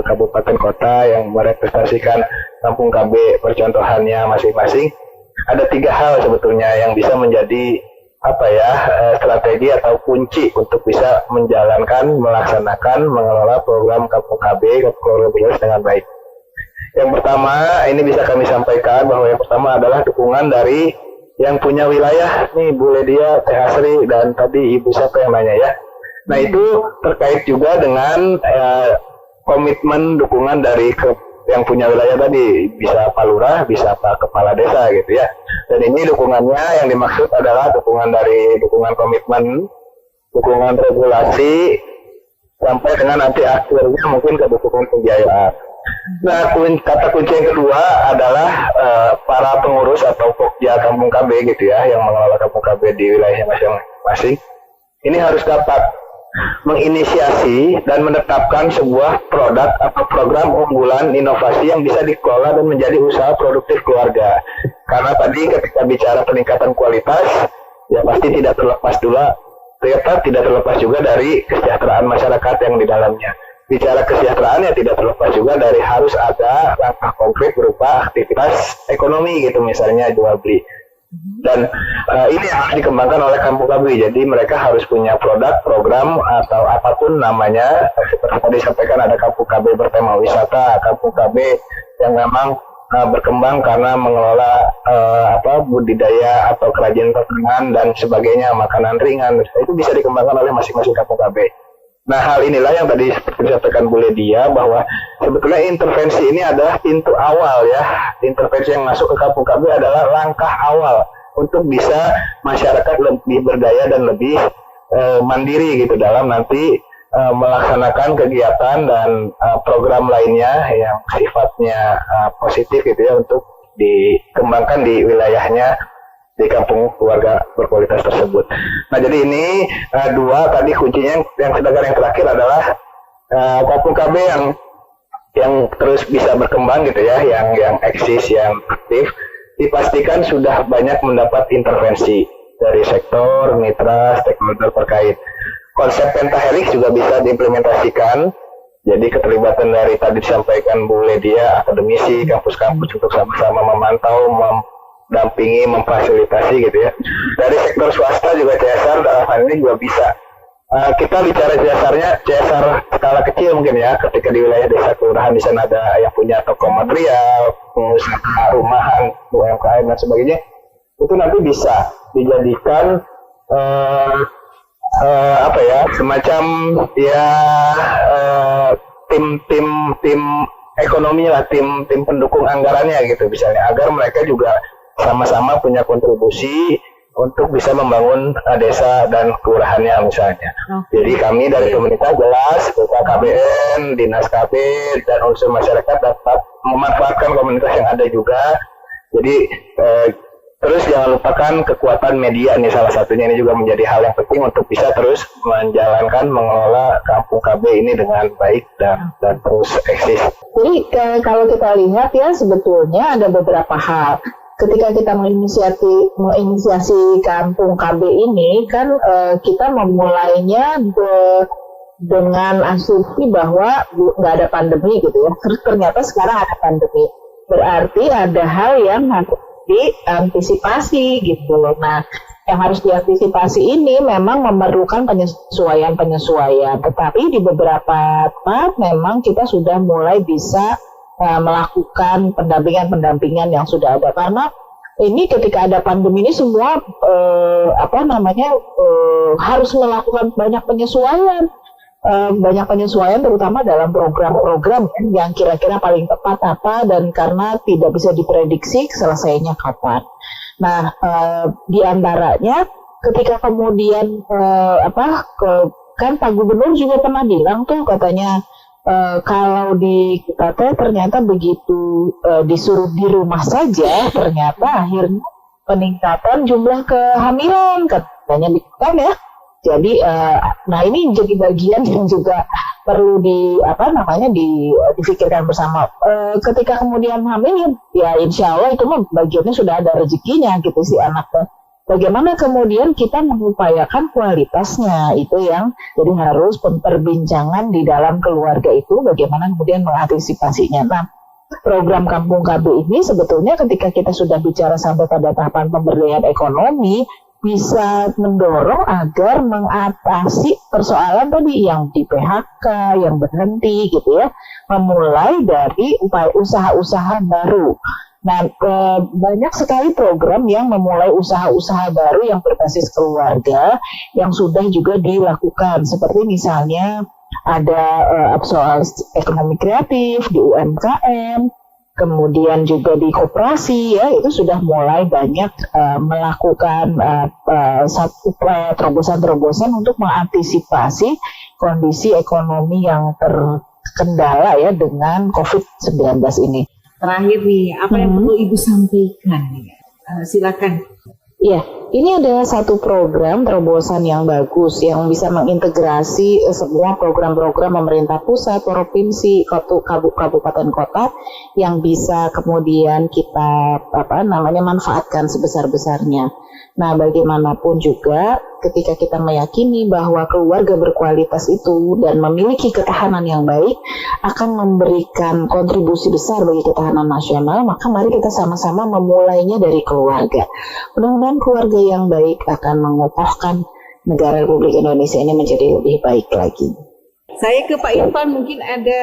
kabupaten kota yang merepresentasikan Kampung KB percontohannya masing-masing. Ada 3 hal sebetulnya yang bisa menjadi strategi atau kunci untuk bisa melaksanakan, mengelola program Kampung KB, Kampung Keluarga Berdaya dengan baik. Yang pertama, ini bisa kami sampaikan bahwa yang pertama adalah dukungan dari yang punya wilayah, nih Bu Ledia, Teh Asri, dan tadi Ibu siapa yang nanya ya. Nah itu terkait juga dengan komitmen dukungan dari yang punya wilayah tadi, bisa Pak Lurah, bisa Pak Kepala Desa gitu ya. Dan ini dukungannya yang dimaksud adalah dukungan komitmen, dukungan regulasi, sampai dengan nanti akhirnya mungkin ke dukungan pembiayaan. Nah, kata kunci yang kedua adalah para pengurus atau Pokja Kampung KB gitu ya, yang mengelola Kampung KB di wilayahnya masing-masing. Ini harus dapat menginisiasi dan menetapkan sebuah produk atau program unggulan inovasi yang bisa dikelola dan menjadi usaha produktif keluarga. Karena tadi ketika bicara peningkatan kualitas, ya pasti tidak terlepas juga dari kesejahteraan masyarakat yang di dalamnya. Bicara kesejahteraan ya tidak terlepas juga dari harus ada langkah konkret berupa aktivitas ekonomi gitu, misalnya jual beli. Dan ini yang harus dikembangkan oleh Kampung KB. Jadi mereka harus punya produk, program atau apapun namanya. Seperti tadi disampaikan, ada Kampung KB bertema wisata, Kampung KB yang memang berkembang karena mengelola budidaya atau kerajinan tangan dan sebagainya, makanan ringan. Itu bisa dikembangkan oleh masing-masing Kampung KB. Nah, hal inilah yang tadi seperti disampaikan Bu Ledia, bahwa sebetulnya intervensi ini adalah pintu awal ya. Intervensi yang masuk ke Kampung KB adalah langkah awal untuk bisa masyarakat lebih berdaya dan lebih mandiri gitu dalam nanti melaksanakan kegiatan dan program lainnya yang sifatnya positif gitu ya, untuk dikembangkan di wilayahnya, di kampung keluarga berkualitas tersebut. Nah, jadi ini dua tadi kuncinya. Sedangkan yang terakhir adalah Kampung KB yang terus bisa berkembang gitu ya, yang eksis, yang aktif, dipastikan sudah banyak mendapat intervensi dari sektor, mitra, stakeholder terkait. Konsep pentahelix juga bisa diimplementasikan. Jadi keterlibatan dari tadi disampaikan Bu Ledia, akademisi, kampus-kampus untuk sama-sama memantau, dampingi, memfasilitasi gitu ya. Dari sektor swasta juga CSR dalam hal ini juga bisa. Kita bicara CSR skala kecil mungkin ya, ketika di wilayah desa kelurahan di sana ada yang punya toko material, pengusaha rumahan, UMKM dan sebagainya, itu nanti bisa dijadikan semacam ya tim ekonomi lah, tim pendukung anggarannya gitu misalnya, agar mereka juga sama-sama punya kontribusi untuk bisa membangun desa dan kelurahannya misalnya. Jadi kami dari pemerintah jelas, KBN, Dinas KB, dan unsur masyarakat dapat memanfaatkan komunitas yang ada juga. Jadi terus jangan lupakan kekuatan media nih, salah satunya ini juga menjadi hal yang penting untuk bisa terus mengelola Kampung KB ini dengan baik dan terus eksis. Jadi kalau kita lihat ya, sebetulnya ada beberapa hal. Ketika kita menginisiasi Kampung KB ini kan kita memulainya dengan asumsi bahwa nggak ada pandemi gitu ya. Terus ternyata sekarang ada pandemi. Berarti ada hal yang harus diantisipasi gitu loh. Nah, yang harus diantisipasi ini memang memerlukan penyesuaian. Tetapi di beberapa tempat memang kita sudah mulai bisa melakukan pendampingan yang sudah ada, karena ini ketika ada pandemi ini semua harus melakukan banyak penyesuaian terutama dalam program-program yang kira-kira paling tepat apa, dan karena tidak bisa diprediksi selesainya kapan. Nah, di antaranya ketika kemudian kan Pak Gubernur juga pernah bilang tuh, katanya kalau di kita ternyata begitu disuruh di rumah saja, ternyata akhirnya peningkatan jumlah kehamilan katanya kan ya. Jadi nah ini jadi bagian yang juga perlu difikirkan bersama. Ketika kemudian hamil ya insya Allah itu bagiannya sudah ada rezekinya gitu si anaknya. Bagaimana kemudian kita mengupayakan kualitasnya, itu yang jadi harus perbincangan di dalam keluarga itu, bagaimana kemudian mengantisipasinya. Nah, program Kampung KB ini sebetulnya ketika kita sudah bicara sampai pada tahapan pemberdayaan ekonomi, bisa mendorong agar mengatasi persoalan tadi yang di PHK, yang berhenti gitu ya, memulai dari usaha-usaha baru. Nah, banyak sekali program yang memulai usaha-usaha baru yang berbasis keluarga yang sudah juga dilakukan. Seperti misalnya ada soal ekonomi kreatif di UMKM, kemudian juga di koperasi ya, itu sudah mulai banyak melakukan satu terobosan-terobosan untuk mengantisipasi kondisi ekonomi yang terkendala ya dengan COVID-19 ini. Terakhir nih, apa yang perlu Ibu sampaikan? Silakan. Iya, ini ada satu program terobosan yang bagus yang bisa mengintegrasi semua program-program pemerintah pusat, provinsi, kabupaten kota yang bisa kemudian kita manfaatkan sebesar-besarnya. Nah, bagaimanapun juga ketika kita meyakini bahwa keluarga berkualitas itu dan memiliki ketahanan yang baik akan memberikan kontribusi besar bagi ketahanan nasional, maka mari kita sama-sama memulainya dari keluarga. Mudah-mudahan keluarga yang baik akan mengokohkan negara Republik Indonesia ini menjadi lebih baik lagi. Saya ke Pak Irfan, mungkin ada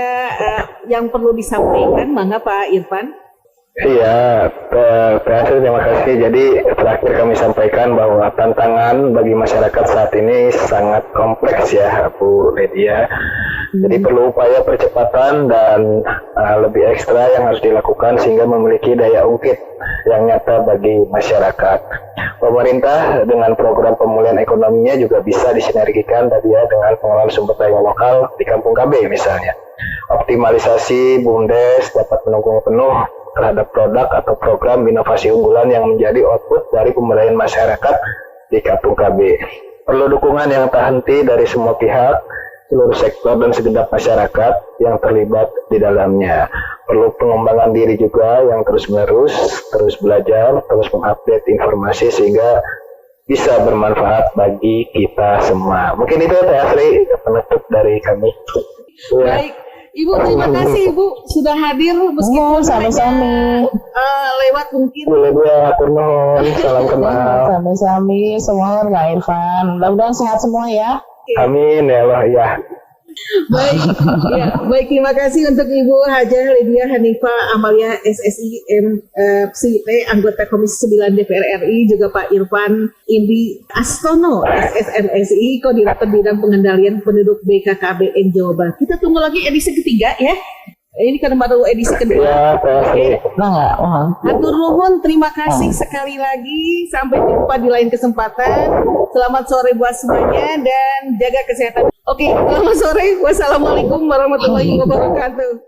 yang perlu disampaikan, mangga Pak Irfan. Iya, terima kasih. Jadi terakhir kami sampaikan bahwa tantangan bagi masyarakat saat ini sangat kompleks ya, Bu Lydia. Jadi perlu upaya percepatan dan lebih ekstra yang harus dilakukan sehingga memiliki daya ungkit yang nyata bagi masyarakat. Pemerintah dengan program pemulihan ekonominya juga bisa disinergikan tadi ya dengan pengelolaan sumber daya lokal di Kampung KB misalnya. Optimalisasi BUMDes dapat mendukung penuh terhadap produk atau program inovasi unggulan yang menjadi output dari pemberdayaan masyarakat di Kampung KB. Perlu dukungan yang tak henti dari semua pihak, seluruh sektor dan segenap masyarakat yang terlibat di dalamnya. Perlu pengembangan diri juga yang terus-menerus, terus belajar, terus mengupdate informasi sehingga bisa bermanfaat bagi kita semua. Mungkin itu Teh Asri penutup dari kami. Baik. Ibu, terima kasih Ibu sudah hadir meskipun sama-sama. Lewat mungkin. Boleh dua, turun, salam kenal. Sama-sama, semua Kak Irfan. Mudah-mudahan sehat semua ya. Amin ya Allah ya. Baik, ya, baik, terima kasih untuk Ibu Hajah Lydia Hanifah Amalia SSI MCT, anggota Komisi 9 DPR RI, juga Pak Irfan Indi Astono SSMSI, Koordinator Bidang Pengendalian Penduduk BKKBN Jawa Barat. Kita tunggu lagi edisi ketiga ya. Ini kan baru edisi kedua. Ya, Oke. Hatur nuhun, terima kasih sekali lagi. Sampai jumpa di lain kesempatan. Selamat sore buat semuanya dan jaga kesehatan. Oke, selamat sore. Wassalamualaikum warahmatullahi wabarakatuh.